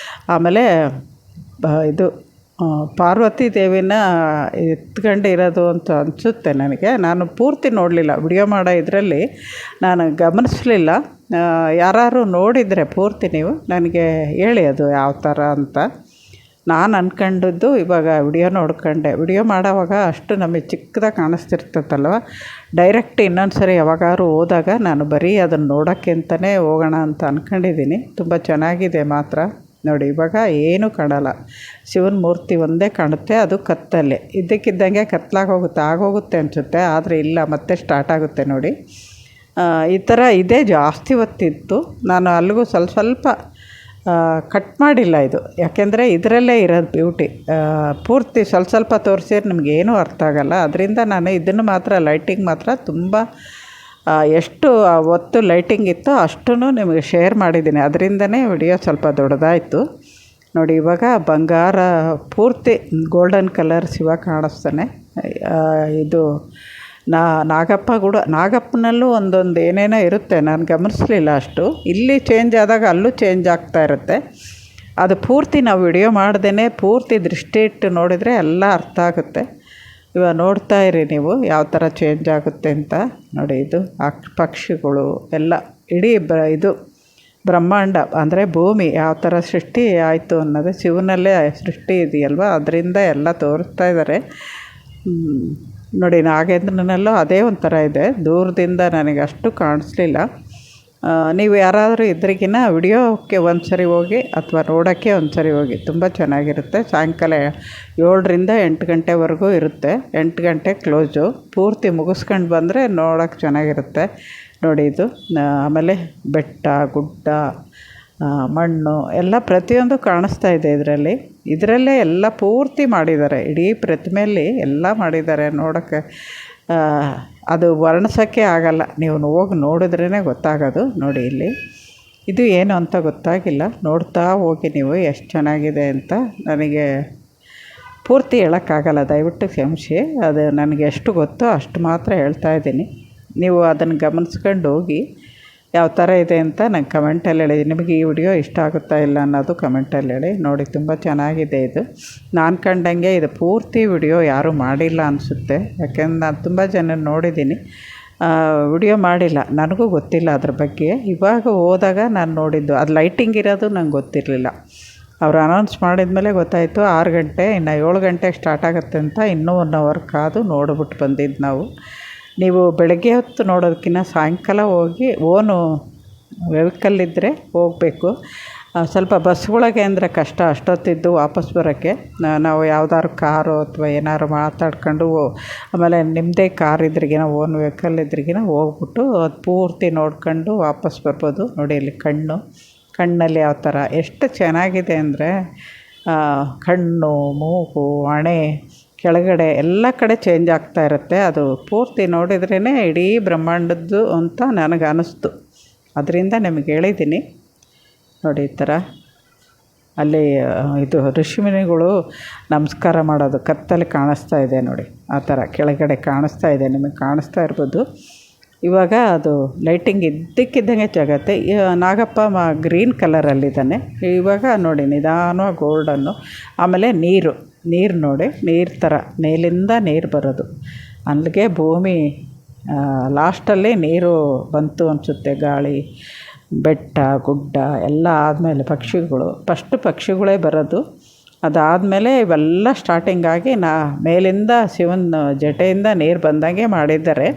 ಆಮೇಲೆ ಇದು ಪಾರ್ವತಿ ದೇವಿನ ಎತ್ಕೊಂಡಿರೋದು ಅಂತ ಅನಿಸುತ್ತೆ ನನಗೆ. ನಾನು ಪೂರ್ತಿ ನೋಡಲಿಲ್ಲ, ವಿಡಿಯೋ ಮಾಡೋ ಇದರಲ್ಲಿ ನಾನು ಗಮನಿಸಲಿಲ್ಲ. ಯಾರು ನೋಡಿದರೆ ಪೂರ್ತಿ ನೀವು ನನಗೆ ಹೇಳಿ ಅದು ಯಾವ ಥರ ಅಂತ. ನಾನು ಅಂದ್ಕೊಂಡಿದ್ದು ಇವಾಗ ವಿಡಿಯೋ ನೋಡ್ಕೊಂಡೆ. ವಿಡಿಯೋ ಮಾಡೋವಾಗ ಅಷ್ಟು ನಮಗೆ ಚಿಕ್ಕದಾಗಿ ಕಾಣಿಸ್ತಿರ್ತದಲ್ವ, ಡೈರೆಕ್ಟ್ ಇನ್ನೊಂದು ಸರಿ ಯಾವಾಗಾದ್ರು ಹೋದಾಗ ನಾನು ಬರೀ ಅದನ್ನು ನೋಡೋಕ್ಕೆ ಅಂತಲೇ ಹೋಗೋಣ ಅಂತ ಅಂದ್ಕೊಂಡಿದ್ದೀನಿ. ತುಂಬ ಚೆನ್ನಾಗಿದೆ ಮಾತ್ರ ನೋಡಿ. ಇವಾಗ ಏನೂ ಕಾಣಲ್ಲ, ಶಿವನ ಮೂರ್ತಿ ಒಂದೇ ಕಾಣುತ್ತೆ, ಅದು ಕತ್ತಲೆ. ಇದ್ದಕ್ಕಿದ್ದಂಗೆ ಆಗೋಗುತ್ತೆ ಅನಿಸುತ್ತೆ, ಆದರೆ ಇಲ್ಲ, ಮತ್ತೆ ಸ್ಟಾರ್ಟ್ ಆಗುತ್ತೆ ನೋಡಿ. ಈ ಥರ ಇದೇ ಜಾಸ್ತಿ ಹೊತ್ತಿತ್ತು. ನಾನು ಅಲ್ಲಿಗೂ ಸ್ವಲ್ಪ ಕಟ್ ಮಾಡಿಲ್ಲ ಇದು, ಯಾಕೆಂದರೆ ಇದರಲ್ಲೇ ಇರೋದು ಬ್ಯೂಟಿ. ಪೂರ್ತಿ ಸ್ವಲ್ಪ ತೋರಿಸಿದ್ರೆ ನಿಮಗೇನೂ ಅರ್ಥ ಆಗೋಲ್ಲ. ಅದರಿಂದ ನಾನು ಇದನ್ನು ಮಾತ್ರ ಲೈಟಿಂಗ್ ಮಾತ್ರ ತುಂಬ ಎಷ್ಟು ಹೊತ್ತು ಲೈಟಿಂಗ್ ಇತ್ತೋ ಅಷ್ಟೂ ನಿಮಗೆ ಶೇರ್ ಮಾಡಿದ್ದೀನಿ. ಅದರಿಂದನೇ ವಿಡಿಯೋ ಸ್ವಲ್ಪ ದೊಡ್ಡದಾಯಿತು ನೋಡಿ. ಇವಾಗ ಬಂಗಾರ ಪೂರ್ತಿ ಗೋಲ್ಡನ್ ಕಲರ್ ಶಿವ ಕಾಣಿಸ್ತಾನೆ. ಇದು ನಾಗಪ್ಪನಲ್ಲೂ ಒಂದೊಂದು ಏನೇನೋ ಇರುತ್ತೆ, ನಾನು ಗಮನಿಸಲಿಲ್ಲ ಅಷ್ಟು. ಇಲ್ಲಿ ಚೇಂಜ್ ಆದಾಗ ಅಲ್ಲೂ ಚೇಂಜ್ ಆಗ್ತಾ ಇರುತ್ತೆ. ಅದು ಪೂರ್ತಿ ನಾವು ವಿಡಿಯೋ ಮಾಡ್ದೇ ಪೂರ್ತಿ ದೃಷ್ಟಿ ಇಟ್ಟು ನೋಡಿದರೆ ಎಲ್ಲ ಅರ್ಥ ಆಗುತ್ತೆ. ಇವಾಗ ನೋಡ್ತಾ ಇರಿ ನೀವು ಯಾವ ಥರ ಚೇಂಜ್ ಆಗುತ್ತೆ ಅಂತ ನೋಡಿ. ಇದು ಪಕ್ಷಿಗಳು ಎಲ್ಲ ಇಡೀ ಇದು ಬ್ರಹ್ಮಾಂಡ ಅಂದರೆ ಭೂಮಿ ಯಾವ ಥರ ಸೃಷ್ಟಿ ಆಯಿತು ಅನ್ನೋದು ಶಿವನಲ್ಲೇ ಸೃಷ್ಟಿ ಇದೆಯಲ್ವ, ಅದರಿಂದ ಎಲ್ಲ ತೋರಿಸ್ತಾ ಇದ್ದಾರೆ. ನೋಡಿ, ನಾಗೇಂದ್ರನಲ್ಲೂ ಅದೇ ಒಂಥರ ಇದೆ. ದೂರದಿಂದ ನನಗೆ ಅಷ್ಟು ಕಾಣಿಸ್ಲಿಲ್ಲ. ನೀವು ಯಾರಾದರೂ ಇದ್ರಿಗಿನ ವಿಡಿಯೋಕ್ಕೆ ಒಂದು ಸರಿ ಹೋಗಿ ಅಥವಾ ನೋಡೋಕ್ಕೆ ಒಂದು ಸರಿ ಹೋಗಿ, ತುಂಬ ಚೆನ್ನಾಗಿರುತ್ತೆ. ಸಾಯಂಕಾಲ 7ರಿಂದ 8 ಗಂಟೆವರೆಗೂ ಇರುತ್ತೆ. 8 ಗಂಟೆ ಕ್ಲೋಸು. ಪೂರ್ತಿ ಮುಗಿಸ್ಕೊಂಡು ಬಂದರೆ ನೋಡೋಕ್ಕೆ ಚೆನ್ನಾಗಿರುತ್ತೆ. ನೋಡಿ, ಇದು ಆಮೇಲೆ ಬೆಟ್ಟ ಗುಡ್ಡ ಮಣ್ಣು ಎಲ್ಲ ಪ್ರತಿಯೊಂದು ಕಾಣಿಸ್ತಾ ಇದೆ ಇದರಲ್ಲೇ ಎಲ್ಲ ಪೂರ್ತಿ ಮಾಡಿದ್ದಾರೆ. ಇಡೀ ಪ್ರತಿಮೆಯಲ್ಲಿ ಎಲ್ಲ ಮಾಡಿದ್ದಾರೆ. ನೋಡೋಕ್ಕೆ ಅದು ವರ್ಣಿಸೋಕ್ಕೆ ಆಗಲ್ಲ, ನೀವು ಹೋಗಿ ನೋಡಿದ್ರೇ ಗೊತ್ತಾಗೋದು. ನೋಡಿ, ಇಲ್ಲಿ ಇದು ಏನು ಅಂತ ಗೊತ್ತಾಗಿಲ್ಲ, ನೋಡ್ತಾ ಹೋಗಿ ನೀವು ಎಷ್ಟು ಚೆನ್ನಾಗಿದೆ ಅಂತ. ನನಗೆ ಪೂರ್ತಿ ಹೇಳೋಕ್ಕಾಗಲ್ಲ, ದಯವಿಟ್ಟು ಕ್ಷಮಿಸಿ. ಅದು ನನಗೆ ಎಷ್ಟು ಗೊತ್ತೋ ಅಷ್ಟು ಮಾತ್ರ ಹೇಳ್ತಾ ಇದ್ದೀನಿ. ನೀವು ಅದನ್ನು ಗಮನಿಸ್ಕೊಂಡು ಹೋಗಿ ಯಾವ ಥರ ಇದೆ ಅಂತ ನಂಗೆ ಕಮೆಂಟಲ್ಲಿ ಹೇಳಿ. ನಿಮಗೆ ಈ ವಿಡಿಯೋ ಇಷ್ಟ ಆಗುತ್ತಾ ಇಲ್ಲ ಅನ್ನೋದು ಕಮೆಂಟಲ್ಲಿ ಹೇಳಿ. ನೋಡಿ, ತುಂಬ ಚೆನ್ನಾಗಿದೆ ಇದು. ನಾನು ಕಂಡಂಗೆ ಇದು ಪೂರ್ತಿ ವಿಡಿಯೋ ಯಾರೂ ಮಾಡಿಲ್ಲ ಅನಿಸುತ್ತೆ. ಯಾಕೆಂದ್ರೆ ನಾನು ತುಂಬ ಜನ ನೋಡಿದ್ದೀನಿ, ವಿಡಿಯೋ ಮಾಡಿಲ್ಲ. ನನಗೂ ಗೊತ್ತಿಲ್ಲ ಅದ್ರ ಬಗ್ಗೆ. ಇವಾಗ ಹೋದಾಗ ನಾನು ನೋಡಿದ್ದು, ಅದು ಲೈಟಿಂಗ್ ಇರೋದು ನಂಗೆ ಗೊತ್ತಿರಲಿಲ್ಲ. ಅವರು ಅನೌನ್ಸ್ ಮಾಡಿದ್ಮೇಲೆ ಗೊತ್ತಾಯಿತು 6 ಗಂಟೆ, ಇನ್ನು 7 ಗಂಟೆಗೆ ಸ್ಟಾರ್ಟ್ ಆಗುತ್ತೆ ಅಂತ. ಇನ್ನೂ 1 ಅವರ್ ಕಾದು ನೋಡಿಬಿಟ್ಟು ಬಂದಿದ್ದು ನಾವು. ನೀವು ಬೆಳಗ್ಗೆ ಹೊತ್ತು ನೋಡೋದಕ್ಕಿಂತ ಸಾಯಂಕಾಲ ಹೋಗಿ ಓನು ವೆಹಿಕಲ್ ಇದ್ದರೆ ಹೋಗಬೇಕು. ಸ್ವಲ್ಪ ಬಸ್ಗಳಿಗೆ ಅಂದರೆ ಕಷ್ಟ, ಅಷ್ಟೊತ್ತಿದ್ದು ವಾಪಸ್ ಬರೋಕ್ಕೆ. ನಾವು ಯಾವ್ದಾದ್ರು ಕಾರು ಅಥವಾ ಏನಾದ್ರು ಮಾತಾಡ್ಕೊಂಡು ಆಮೇಲೆ ನಿಮ್ಮದೇ ಕಾರ್ ಇದ್ರಿಗಿನ ಓನ್ ವೆಹಿಕಲ್ ಇದ್ರಿಗಿನ ಹೋಗ್ಬಿಟ್ಟು ಅದು ಪೂರ್ತಿ ನೋಡ್ಕೊಂಡು ವಾಪಸ್ ಬರ್ಬೋದು. ನೋಡಿ, ಇಲ್ಲಿ ಕಣ್ಣಲ್ಲಿ ಯಾವ ಥರ ಎಷ್ಟು ಚೆನ್ನಾಗಿದೆ ಅಂದರೆ ಕಣ್ಣು, ಮೂಗು, ಹಣೆ, ಕೆಳಗಡೆ ಎಲ್ಲ ಕಡೆ ಚೇಂಜ್ ಆಗ್ತಾ ಇರುತ್ತೆ. ಅದು ಪೂರ್ತಿ ನೋಡಿದ್ರೇ ಇಡೀ ಬ್ರಹ್ಮಾಂಡದ್ದು ಅಂತ ನನಗೆ ಅನ್ನಿಸ್ತು. ಅದರಿಂದ ನಿಮಗೆ ಹೇಳಿದ್ದೀನಿ. ನೋಡಿ, ಈ ಥರ ಅಲ್ಲಿ ಇದು ಋಷಿಮುನಿಗಳು ನಮಸ್ಕಾರ ಮಾಡೋದು ಕತ್ತಲ್ಲಿ ಕಾಣಿಸ್ತಾ ಇದೆ. ನೋಡಿ, ಆ ಥರ ಕೆಳಗಡೆ ಕಾಣಿಸ್ತಾ ಇದೆ, ನಿಮಗೆ ಕಾಣಿಸ್ತಾ ಇರ್ಬೋದು. ಇವಾಗ ಅದು ಲೈಟಿಂಗ್ ಇದ್ದಕ್ಕಿದ್ದಂಗೆ ಜಾಗತ್ತೆ. ನಾಗಪ್ಪ ಗ್ರೀನ್ ಕಲರಲ್ಲಿದ್ದಾನೆ. ಇವಾಗ ನೋಡಿ, ನಿಧಾನವಾಗಿ ಗೋಲ್ಡನ್ನು. ಆಮೇಲೆ ನೀರು ನೋಡಿ, ನೀರು ಥರ ಮೇಲಿಂದ ನೀರು ಬರೋದು. ಅಲ್ಲಿಗೆ ಭೂಮಿ ಲಾಸ್ಟಲ್ಲಿ ನೀರು ಬಂತು ಅನಿಸುತ್ತೆ. ಗಾಳಿ, ಬೆಟ್ಟ ಗುಡ್ಡ ಎಲ್ಲ ಆದಮೇಲೆ ಫಸ್ಟು ಪಕ್ಷಿಗಳೇ ಬರೋದು. ಅದಾದಮೇಲೆ ಇವೆಲ್ಲ ಸ್ಟಾರ್ಟಿಂಗ್ ಆಗಿ ಮೇಲಿಂದ ಶಿವನ ಜಟೆಯಿಂದ ನೀರು ಬಂದಂಗೆ ಮಾಡಿದ್ದಾರೆ.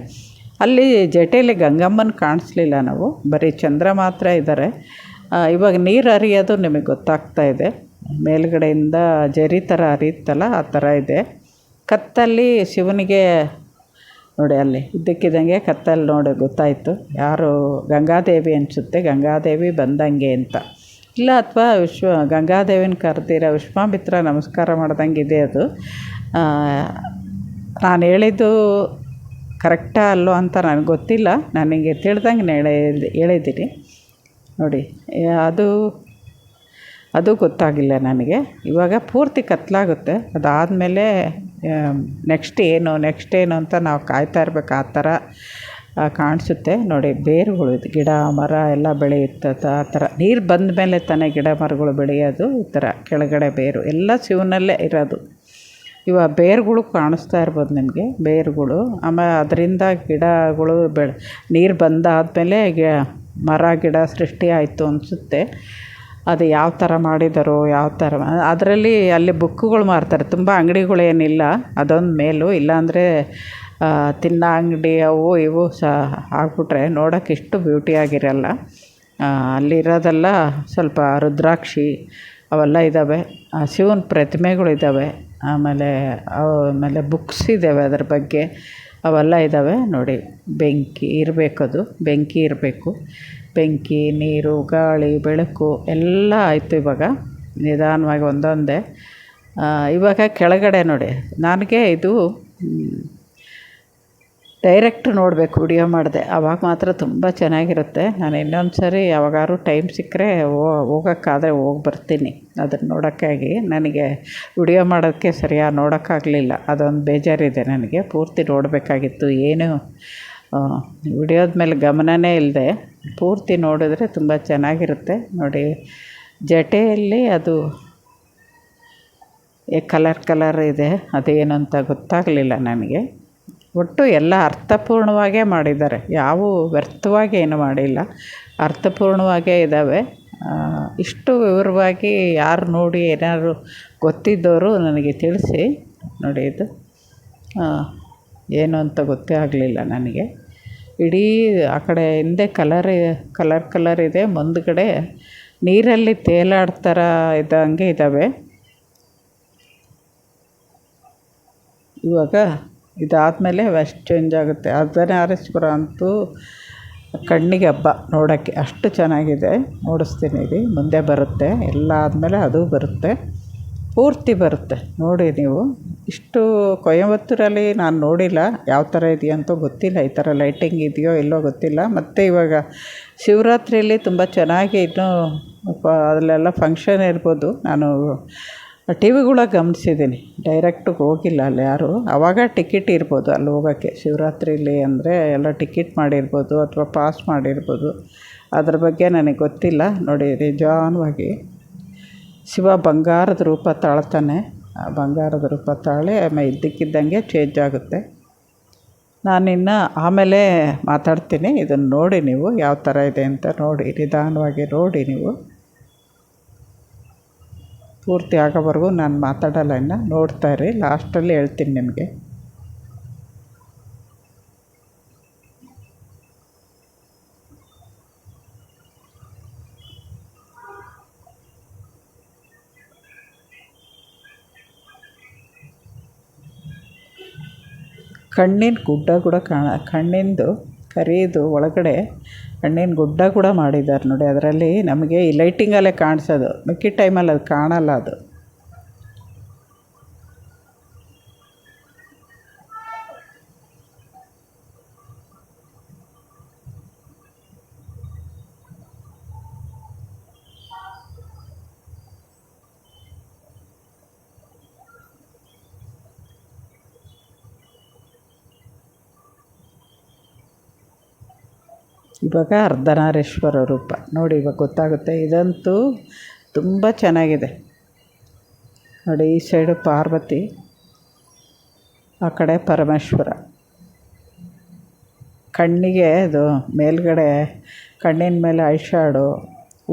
ಅಲ್ಲಿ ಜಟೆಯಲ್ಲಿ ಗಂಗಮ್ಮನ ಕಾಣಿಸ್ಲಿಲ್ಲ ನಾವು, ಬರೀ ಚಂದ್ರ ಮಾತ್ರ ಇದ್ದಾರೆ. ಇವಾಗ ನೀರು ಹರಿಯೋದು ನಿಮಗೆ ಗೊತ್ತಾಗ್ತಾ ಇದೆ. ಮೇಲ್ಗಡೆಯಿಂದ ಜರಿ ಥರ ಹರಿಯುತ್ತಲ್ಲ, ಆ ಥರ ಇದೆ. ಕತ್ತಲ್ಲಿ ಶಿವನಿಗೆ ನೋಡಿ, ಅಲ್ಲಿ ಇದ್ದಕ್ಕಿದ್ದಂಗೆ ಕತ್ತಲ್ಲಿ ನೋಡಿ ಗೊತ್ತಾಯಿತು. ಯಾರು ಗಂಗಾದೇವಿ ಅನಿಸುತ್ತೆ, ಗಂಗಾದೇವಿ ಬಂದಂಗೆ ಅಂತ. ಇಲ್ಲ, ಅಥವಾ ಗಂಗಾದೇವಿನ ಕರೆದಿರೋ ವಿಶ್ವಾಮಿತ್ರ ನಮಸ್ಕಾರ ಮಾಡ್ದಂಗೆ ಇದೆ ಅದು. ನಾನು ಹೇಳಿದ್ದು ಕರೆಕ್ಟಾ ಅಲ್ಲೋ ಅಂತ ನನಗೆ ಗೊತ್ತಿಲ್ಲ, ನನಗೆ ತಿಳಿದಂಗೆ ಹೇಳಿದ್ದೀನಿ. ನೋಡಿ, ಅದು ಗೊತ್ತಾಗಿಲ್ಲ ನನಗೆ. ಇವಾಗ ಪೂರ್ತಿ ಕತ್ತಲಾಗುತ್ತೆ. ಅದಾದಮೇಲೆ ನೆಕ್ಸ್ಟ್ ಏನು ಅಂತ ನಾವು ಕಾಯ್ತಾ ಇರಬೇಕು. ಆ ಥರ ಕಾಣಿಸುತ್ತೆ. ನೋಡಿ, ಬೇರುಗಳು, ಇದು ಗಿಡ ಮರ ಎಲ್ಲ ಬೆಳೆಯುತ್ತೆ. ಆ ಥರ ನೀರು ಬಂದ ಮೇಲೆ ತಾನೇ ಗಿಡ ಮರಗಳು ಬೆಳೆಯೋದು. ಈ ಥರ ಕೆಳಗಡೆ ಬೇರು ಎಲ್ಲ ಶಿವನಲ್ಲೇ ಇರೋದು. ಇವಾಗ ಬೇರುಗಳು ಕಾಣಿಸ್ತಾ ಇರ್ಬೋದು ನಿಮಗೆ, ಬೇರುಗಳು. ಆಮೇಲೆ ಅದರಿಂದ ಗಿಡಗಳು ನೀರು ಬಂದಾದಮೇಲೆ ಮರ ಗಿಡ ಸೃಷ್ಟಿ ಆಯಿತು ಅನಿಸುತ್ತೆ. ಅದು ಯಾವ ಥರ ಮಾಡಿದಾರೋ, ಯಾವ ಥರ ಅದರಲ್ಲಿ ಅಲ್ಲಿ ಬುಕ್ಕುಗಳು ಮಾರ್ತಾರೆ. ತುಂಬ ಅಂಗಡಿಗಳೇನಿಲ್ಲ, ಅದೊಂದು ಮೇಲು. ಇಲ್ಲಾಂದರೆ ತಿನ್ನೋ ಅಂಗಡಿ ಅವು ಇವು ಆಗ್ಬಿಟ್ರೆ ನೋಡೋಕೆ ಇಷ್ಟು ಬ್ಯೂಟಿಯಾಗಿರಲ್ಲ. ಅಲ್ಲಿರೋದೆಲ್ಲ ಸ್ವಲ್ಪ ರುದ್ರಾಕ್ಷಿ ಅವೆಲ್ಲ ಇದ್ದಾವೆ, ಶಿವನ ಪ್ರತಿಮೆಗಳಿದ್ದಾವೆ. ಆಮೇಲೆ ಬುಕ್ಸ್ ಇದ್ದಾವೆ ಅದ್ರ ಬಗ್ಗೆ, ಅವೆಲ್ಲ ಇದ್ದಾವೆ. ನೋಡಿ, ಬೆಂಕಿ ಇರಬೇಕು. ಬೆಂಕಿ, ನೀರು, ಗಾಳಿ, ಬೆಳಕು ಎಲ್ಲ ಆಯಿತು. ಇವಾಗ ನಿಧಾನವಾಗಿ ಒಂದೊಂದೇ. ಇವಾಗ ಕೆಳಗಡೆ ನೋಡಿ, ನನಗೆ ಇದು ಡೈರೆಕ್ಟ್ ನೋಡಬೇಕು, ವಿಡಿಯೋ ಮಾಡಿದೆ ಆವಾಗ ಮಾತ್ರ ತುಂಬ ಚೆನ್ನಾಗಿರುತ್ತೆ. ನಾನು ಇನ್ನೊಂದು ಸರಿ ಯಾವಾಗಾದ್ರೂ ಟೈಮ್ ಸಿಕ್ಕರೆ ಹೋಗೋಕ್ಕಾದರೆ ಹೋಗಿ ಬರ್ತೀನಿ ಅದನ್ನು ನೋಡೋಕ್ಕಾಗಿ. ನನಗೆ ವಿಡಿಯೋ ಮಾಡೋಕ್ಕೆ ಸರಿಯಾಗಿ ನೋಡೋಕ್ಕಾಗಲಿಲ್ಲ, ಅದೊಂದು ಬೇಜಾರಿದೆ ನನಗೆ. ಪೂರ್ತಿ ನೋಡಬೇಕಾಗಿತ್ತು. ಏನು ವಿಡಿಯೋದ ಮೇಲೆ ಗಮನವೇ ಇಲ್ಲದೆ ಪೂರ್ತಿ ನೋಡಿದ್ರೆ ತುಂಬ ಚೆನ್ನಾಗಿರುತ್ತೆ. ನೋಡಿ, ಜಟೆಯಲ್ಲಿ ಅದು ಕಲರ್ ಇದೆ, ಅದೇನು ಅಂತ ಗೊತ್ತಾಗಲಿಲ್ಲ ನನಗೆ. ಒಟ್ಟು ಎಲ್ಲ ಅರ್ಥಪೂರ್ಣವಾಗೇ ಮಾಡಿದ್ದಾರೆ, ಯಾವುವು ವ್ಯರ್ಥವಾಗಿ ಏನು ಮಾಡಿಲ್ಲ, ಅರ್ಥಪೂರ್ಣವಾಗೇ ಇದ್ದಾವೆ. ಇಷ್ಟು ವಿವರವಾಗಿ ಯಾರು ನೋಡಿ ಏನಾದ್ರು ಗೊತ್ತಿದ್ದವರು ನನಗೆ ತಿಳಿಸಿ. ನೋಡಿ ಇದು ಏನು ಅಂತ ಗೊತ್ತೇ ಆಗಲಿಲ್ಲ ನನಗೆ. ಇಡೀ ಆ ಕಡೆ ಹಿಂದೆ ಕಲರ್ ಇದೆ, ಮುಂದುಗಡೆ ನೀರಲ್ಲಿ ತೇಲಾಡ್ತಾರ ಇದ್ದಂಗೆ ಇದ್ದಾವೆ. ಇವಾಗ ಇದಾದಮೇಲೆ ವೆಸ್ಟ್ ಚೇಂಜ್ ಆಗುತ್ತೆ. ಅರ್ಧನಾರೀಶ್ವರ ಅಂತೂ ಕಣ್ಣಿಗೆ ಹಬ್ಬ ನೋಡೋಕ್ಕೆ, ಅಷ್ಟು ಚೆನ್ನಾಗಿದೆ. ನೋಡಿಸ್ತೀನಿ ರೀ, ಮುಂದೆ ಬರುತ್ತೆ, ಎಲ್ಲ ಆದಮೇಲೆ ಅದು ಬರುತ್ತೆ, ಪೂರ್ತಿ ಬರುತ್ತೆ. ನೋಡಿ ನೀವು, ಇಷ್ಟು ಕೊಯಮತ್ತೂರಲ್ಲಿ ನಾನು ನೋಡಿಲ್ಲ, ಯಾವ ಥರ ಇದೆಯಂತೂ ಗೊತ್ತಿಲ್ಲ, ಈ ಥರ ಲೈಟಿಂಗ್ ಇದೆಯೋ ಇಲ್ಲೋ ಗೊತ್ತಿಲ್ಲ. ಮತ್ತು ಇವಾಗ ಶಿವರಾತ್ರಿಯಲ್ಲಿ ತುಂಬ ಚೆನ್ನಾಗಿ ಇನ್ನೂ ಅಲ್ಲೆಲ್ಲ ಫಂಕ್ಷನ್ ಇರ್ಬೋದು. ನಾನು ಟಿ ವಿಗಳಾಗ ಗಮನಿಸಿದ್ದೀನಿ, ಡೈರೆಕ್ಟಿಗೆ ಹೋಗಿಲ್ಲ ಅಲ್ಲಿ ಯಾರು. ಆವಾಗ ಟಿಕೆಟ್ ಇರ್ಬೋದು ಅಲ್ಲಿ ಹೋಗೋಕ್ಕೆ, ಶಿವರಾತ್ರಿಲಿ ಅಂದರೆ ಎಲ್ಲ ಟಿಕೆಟ್ ಮಾಡಿರ್ಬೋದು ಅಥವಾ ಪಾಸ್ ಮಾಡಿರ್ಬೋದು, ಅದ್ರ ಬಗ್ಗೆ ನನಗೆ ಗೊತ್ತಿಲ್ಲ. ನೋಡಿ ನಿಜಾನವಾಗಿ ಶಿವ ಬಂಗಾರದ ರೂಪ ತಾಳ್ತಾನೆ, ಆ ಬಂಗಾರದ ರೂಪ ತಾಳಿ ಇದ್ದಕ್ಕಿದ್ದಂಗೆ ಚೇಂಜ್ ಆಗುತ್ತೆ. ನಾನಿನ್ನು ಆಮೇಲೆ ಮಾತಾಡ್ತೀನಿ, ಇದನ್ನು ನೋಡಿ ನೀವು ಯಾವ ಥರ ಇದೆ ಅಂತ ನೋಡಿ, ನಿಧಾನವಾಗಿ ನೋಡಿ ನೀವು. ಪೂರ್ತಿ ಆಗೋವರೆಗೂ ನಾನು ಮಾತಾಡಲ್ಲ, ಇನ್ನು ನೋಡ್ತಾಯಿರಿ, ಲಾಸ್ಟಲ್ಲಿ ಹೇಳ್ತೀನಿ ನಿಮಗೆ. ಕಣ್ಣಿನ ಗುಡ್ಡ ಕೂಡ ಕಣ್ಣಿಂದು ಕರಿದು ಒಳಗಡೆ ಕಣ್ಣಿನ ಗುಡ್ಡ ಕೂಡ ಮಾಡಿದ್ದಾರೆ ನೋಡಿ. ಅದರಲ್ಲಿ ನಮಗೆ ಈ ಲೈಟಿಂಗಲ್ಲೇ ಕಾಣಿಸೋದು, ಮಿಕ್ಕಿದ ಟೈಮಲ್ಲಿ ಅದು ಕಾಣಲ್ಲ. ಅದು ಇವಾಗ ಅರ್ಧನಾರೀಶ್ವರ ರೂಪ ನೋಡಿ, ಇವಾಗ ಗೊತ್ತಾಗುತ್ತೆ. ಇದಂತೂ ತುಂಬ ಚೆನ್ನಾಗಿದೆ ನೋಡಿ. ಈ ಸೈಡು ಪಾರ್ವತಿ, ಆ ಕಡೆ ಪರಮೇಶ್ವರ. ಕಣ್ಣಿಗೆ ಅದು ಮೇಲ್ಗಡೆ ಕಣ್ಣಿನ ಮೇಲೆ ಐಶ್ಯಾಡೋ,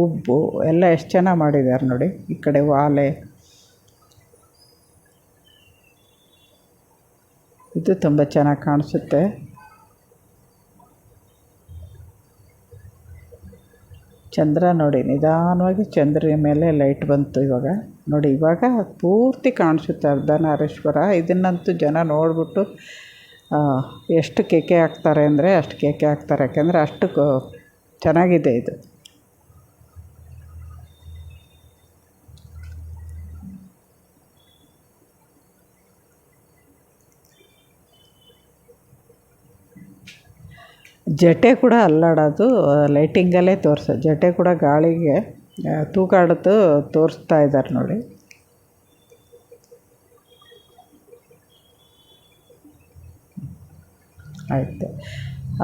ಉಬ್ಬು ಎಲ್ಲ ಎಷ್ಟು ಚೆನ್ನಾಗಿ ಮಾಡಿದ್ದಾರೆ ನೋಡಿ. ಈ ಕಡೆ ವಾಲೆ, ಇದು ತುಂಬ ಚೆನ್ನಾಗಿ ಕಾಣಿಸುತ್ತೆ. ಚಂದ್ರ ನೋಡಿ, ನಿಧಾನವಾಗಿ ಚಂದ್ರನ ಮೇಲೆ ಲೈಟ್ ಬಂತು ಇವಾಗ ನೋಡಿ. ಇವಾಗ ಪೂರ್ತಿ ಕಾಣಿಸುತ್ತೆ ಅರ್ಧನಾರೀಶ್ವರ. ಇದನ್ನಂತೂ ಜನ ನೋಡಿಬಿಟ್ಟು ಎಷ್ಟು ಕೇಕೆ ಹಾಕ್ತಾರೆ ಅಂದರೆ ಅಷ್ಟು ಕೇಕೆ ಹಾಕ್ತಾರೆ, ಯಾಕೆಂದರೆ ಅಷ್ಟು ಚೆನ್ನಾಗಿದೆ ಇದು. ಜಟೆ ಕೂಡ ಅಲ್ಲಾಡೋದು ಲೈಟಿಂಗಲ್ಲೇ ತೋರಿಸೋದು. ಜಟೆ ಕೂಡ ಗಾಳಿಗೆ ತೂಗಾಡೋದು ತೋರಿಸ್ತಾ ಇದ್ದಾರೆ ನೋಡಿ. ಆಯಿತು,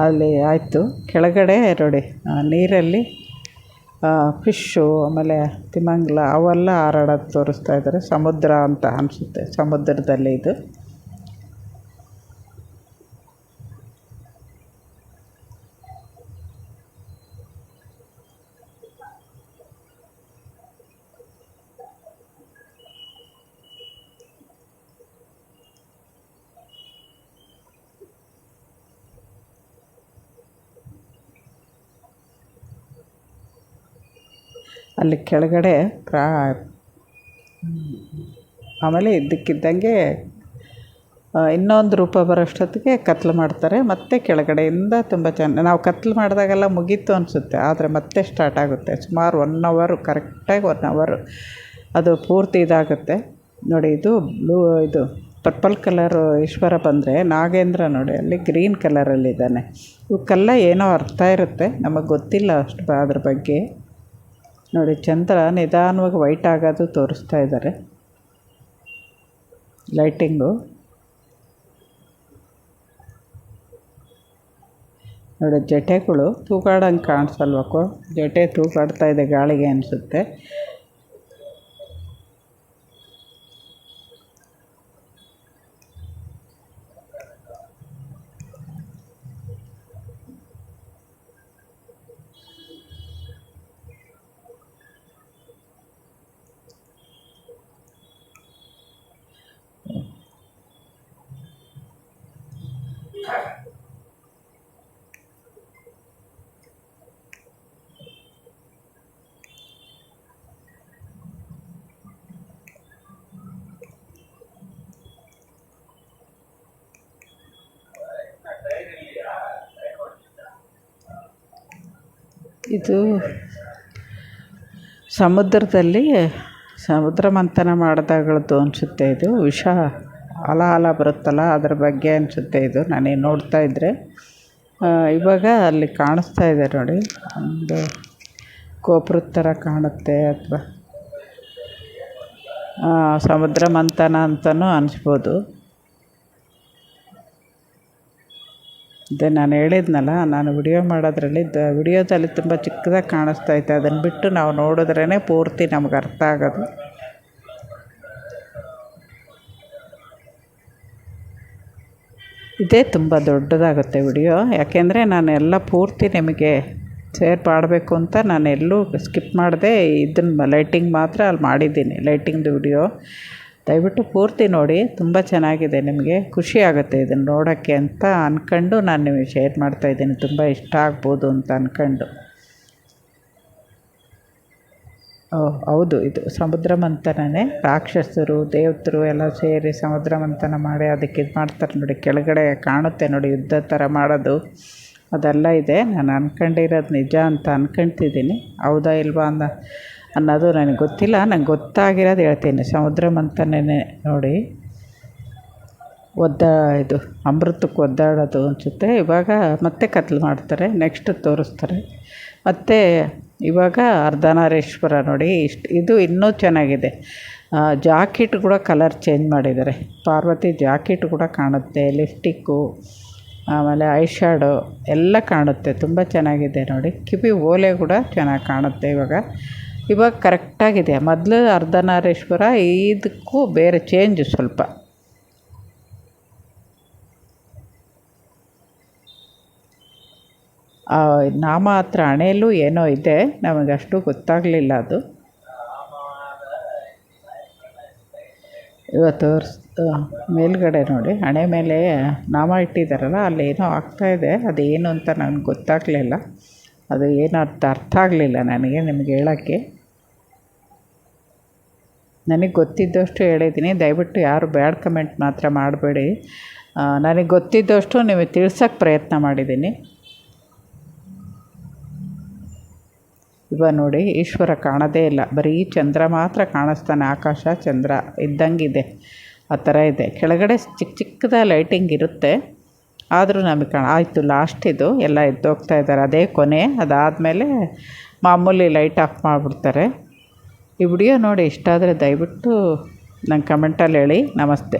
ಅಲ್ಲಿ ಆಯಿತು. ಕೆಳಗಡೆ ನೋಡಿ ನೀರಲ್ಲಿ ಫಿಶ್ಶು, ಆಮೇಲೆ ತಿಮಂಗ್ಲ ಅವೆಲ್ಲ ಹಾರಾಡೋದು ತೋರಿಸ್ತಾ ಇದ್ದಾರೆ. ಸಮುದ್ರ ಅಂತ ಅನಿಸುತ್ತೆ, ಸಮುದ್ರದಲ್ಲಿ ಇದು. ಅಲ್ಲಿ ಕೆಳಗಡೆ ಆಮೇಲೆ ಇದ್ದಕ್ಕಿದ್ದಂಗೆ ಇನ್ನೊಂದು ರೂಪ ಬರೋಷ್ಟೊತ್ತಿಗೆ ಕತ್ಲು ಮಾಡ್ತಾರೆ. ಮತ್ತು ಕೆಳಗಡೆಯಿಂದ ತುಂಬ ನಾವು ಕತ್ಲು ಮಾಡಿದಾಗೆಲ್ಲ ಮುಗೀತು ಅನಿಸುತ್ತೆ, ಆದರೆ ಮತ್ತೆ ಸ್ಟಾರ್ಟ್ ಆಗುತ್ತೆ. ಸುಮಾರು 1 ಅವರ್, ಕರೆಕ್ಟಾಗಿ 1 ಅವರ್ ಅದು ಪೂರ್ತಿ ಇದಾಗುತ್ತೆ ನೋಡಿ. ಇದು ಪರ್ಪಲ್ ಕಲರು ಈಶ್ವರ ಬಂದರೆ, ನಾಗೇಂದ್ರ ನೋಡಿ ಅಲ್ಲಿ ಗ್ರೀನ್ ಕಲರಲ್ಲಿದ್ದಾನೆ. ಇವಕ್ಕೆಲ್ಲ ಏನೋ ಅರ್ಥ ಇರುತ್ತೆ, ನಮಗೆ ಗೊತ್ತಿಲ್ಲ ಅಷ್ಟು ಅದ್ರ ಬಗ್ಗೆ ನೋಡಿ. ಚಂದ್ರ ನಿಧಾನವಾಗಿ ವೈಟ್ ಆಗೋದು ತೋರಿಸ್ತಾ ಇದ್ದಾರೆ ಲೈಟಿಂಗು ನೋಡಿ. ಜಟೆಗಳು ತೂಗಾಡಂಗೆ ಕಾಣಿಸಲ್ವಕ್ಕೋ, ಜಟೆ ತೂಗಾಡ್ತಾ ಇದೆ ಗಾಳಿಗೆ ಅನಿಸುತ್ತೆ. ಇದು ಸಮುದ್ರದಲ್ಲಿ ಸಮುದ್ರ ಮಂಥನ ಮಾಡಿದಾಗಳದ್ದು ಅನಿಸುತ್ತೆ. ಇದು ವಿಷ ಆಲ ಬರುತ್ತಲ್ಲ ಅದ್ರ ಬಗ್ಗೆ ಅನಿಸುತ್ತೆ. ಇದು ನಾನೇ ನೋಡ್ತಾ ಇದ್ದರೆ ಇವಾಗ ಅಲ್ಲಿ ಕಾಣಿಸ್ತಾ ಇದೆ ನೋಡಿ, ಒಂದು ಗೋಪುರದ ಥರ ಕಾಣುತ್ತೆ, ಅಥವಾ ಸಮುದ್ರ ಮಂಥನ ಅಂತಲೂ ಅನಿಸ್ಬೋದು. ಅದೇ ನಾನು ಹೇಳಿದ್ನಲ್ಲ, ನಾನು ವಿಡಿಯೋ ಮಾಡೋದ್ರಲ್ಲಿ ವಿಡಿಯೋದಲ್ಲಿ ತುಂಬ ಚಿಕ್ಕದಾಗಿ ಕಾಣಿಸ್ತೈತೆ. ಅದನ್ನು ಬಿಟ್ಟು ನಾವು ನೋಡಿದ್ರೇ ಪೂರ್ತಿ ನಮ್ಗೆ ಅರ್ಥ ಆಗೋದು. ಇದೇ ತುಂಬ ದೊಡ್ಡದಾಗುತ್ತೆ ವಿಡಿಯೋ, ಯಾಕೆಂದರೆ ನಾನು ಎಲ್ಲ ಪೂರ್ತಿ ನಿಮಗೆ ಶೇರ್ ಮಾಡಬೇಕು ಅಂತ ನಾನು ಎಲ್ಲೂ ಸ್ಕಿಪ್ ಮಾಡಿದೆ. ಇದನ್ನು ಲೈಟಿಂಗ್ ಮಾತ್ರ ಅಲ್ಲಿ ಮಾಡಿದ್ದೀನಿ, ಲೈಟಿಂಗ್ದು ವಿಡಿಯೋ. ದಯವಿಟ್ಟು ಪೂರ್ತಿ ನೋಡಿ, ತುಂಬ ಚೆನ್ನಾಗಿದೆ. ನಿಮಗೆ ಖುಷಿ ಆಗುತ್ತೆ ಇದನ್ನು ನೋಡೋಕ್ಕೆ ಅಂತ ಅಂದ್ಕೊಂಡು ನಾನು ನಿಮಗೆ ಶೇರ್ ಮಾಡ್ತಾಯಿದ್ದೀನಿ, ತುಂಬ ಇಷ್ಟ ಆಗ್ಬೋದು ಅಂತ ಅಂದ್ಕೊಂಡು. ಹೌದು, ಇದು ಸಮುದ್ರ ಮಂಥನನೇ. ರಾಕ್ಷಸರು ದೇವತರು ಎಲ್ಲ ಸೇರಿ ಸಮುದ್ರ ಮಂಥನ ಮಾಡಿ ಅದಕ್ಕೆ ಇದು ಮಾಡ್ತಾರೆ ನೋಡಿ. ಕೆಳಗಡೆ ಕಾಣುತ್ತೆ ನೋಡಿ, ಯುದ್ಧ ಥರ ಮಾಡೋದು ಅದೆಲ್ಲ ಇದೆ. ನಾನು ಅಂದ್ಕೊಂಡಿರೋದು ನಿಜ ಅಂತ ಅಂದ್ಕೊಳ್ತಿದ್ದೀನಿ. ಹೌದಾ ಇಲ್ವಾ ಅನ್ನೋದು ನನಗೆ ಗೊತ್ತಿಲ್ಲ. ನಂಗೆ ಗೊತ್ತಾಗಿರೋದು ಹೇಳ್ತೀನಿ. ಸಮುದ್ರ ಮಂಥನನೇ ನೋಡಿ, ಇದು ಅಮೃತಕ್ಕೆ ಒದ್ದಾಡೋದು ಅನಿಸುತ್ತೆ. ಇವಾಗ ಮತ್ತೆ ಕತ್ಲು ಮಾಡ್ತಾರೆ, ನೆಕ್ಸ್ಟ್ ತೋರಿಸ್ತಾರೆ. ಮತ್ತು ಇವಾಗ ಅರ್ಧನಾರೀಶ್ವರ ನೋಡಿ, ಇದು ಇನ್ನೂ ಚೆನ್ನಾಗಿದೆ. ಜಾಕೆಟ್ ಕೂಡ ಕಲರ್ ಚೇಂಜ್ ಮಾಡಿದ್ದಾರೆ. ಪಾರ್ವತಿ ಜಾಕೆಟ್ ಕೂಡ ಕಾಣುತ್ತೆ, ಲಿಪ್ಸ್ಟಿಕ್ಕು, ಆಮೇಲೆ ಐ ಶ್ಯಾಡೋ ಎಲ್ಲ ಕಾಣುತ್ತೆ. ತುಂಬ ಚೆನ್ನಾಗಿದೆ ನೋಡಿ. ಕಿವಿ ಓಲೆ ಕೂಡ ಚೆನ್ನಾಗಿ ಕಾಣುತ್ತೆ. ಇವಾಗ ಕರೆಕ್ಟಾಗಿದೆ. ಮೊದಲು ಅರ್ಧನಾರೀಶ್ವರ, ಇದಕ್ಕೂ ಬೇರೆ ಚೇಂಜ್ ಸ್ವಲ್ಪ. ನಾಮ ಹತ್ರ ಹಣೆಯಲ್ಲೂ ಏನೋ ಇದೆ, ನಮಗಷ್ಟು ಗೊತ್ತಾಗಲಿಲ್ಲ ಅದು. ಇವತ್ತು ಮೇಲ್ಗಡೆ ನೋಡಿ, ಹಣೆ ಮೇಲೆ ನಾಮ ಇಟ್ಟಿದ್ದಾರಲ್ಲ, ಅಲ್ಲೇನೋ ಆಗ್ತಾಯಿದೆ. ಅದೇನು ಅಂತ ನನಗೆ ಗೊತ್ತಾಗಲಿಲ್ಲ. ಅದು ಏನು ಅರ್ಥ ಆಗಲಿಲ್ಲ ನನಗೆ ನಿಮಗೆ ಹೇಳೋಕ್ಕೆ. ನನಗೆ ಗೊತ್ತಿದ್ದಷ್ಟು ಹೇಳಿದ್ದೀನಿ. ದಯವಿಟ್ಟು ಯಾರು ಬ್ಯಾಡ್ ಕಮೆಂಟ್ ಮಾತ್ರ ಮಾಡಬೇಡಿ. ನನಗೆ ಗೊತ್ತಿದ್ದಷ್ಟು ನಿಮಗೆ ತಿಳ್ಸೋಕ್ಕೆ ಪ್ರಯತ್ನ ಮಾಡಿದ್ದೀನಿ. ಇವಾಗ ನೋಡಿ, ಈಶ್ವರ ಕಾಣೋದೇ ಇಲ್ಲ, ಬರೀ ಚಂದ್ರ ಮಾತ್ರ ಕಾಣಿಸ್ತಾನೆ. ಆಕಾಶ ಚಂದ್ರ ಇದ್ದಂಗಿದೆ, ಆ ಥರ ಇದೆ. ಕೆಳಗಡೆ ಚಿಕ್ಕದ ಲೈಟಿಂಗ್ ಇರುತ್ತೆ, ಆದರೂ ನಮಗೆ ಆಯಿತು. ಲಾಸ್ಟಿದು ಎಲ್ಲ ಎದ್ದೋಗ್ತಾ ಇದ್ದಾರೆ, ಅದೇ ಕೊನೆ. ಅದಾದಮೇಲೆ ಮಾಮೂಲಿ ಲೈಟ್ ಆಫ್ ಮಾಡಿಬಿಡ್ತಾರೆ. ಈ ವಿಡಿಯೋ ನೋಡಿ ಇಷ್ಟ ಆದರೆ ದಯವಿಟ್ಟು ನಂಗೆ ಕಮೆಂಟಲ್ಲಿ ಹೇಳಿ. ನಮಸ್ತೆ.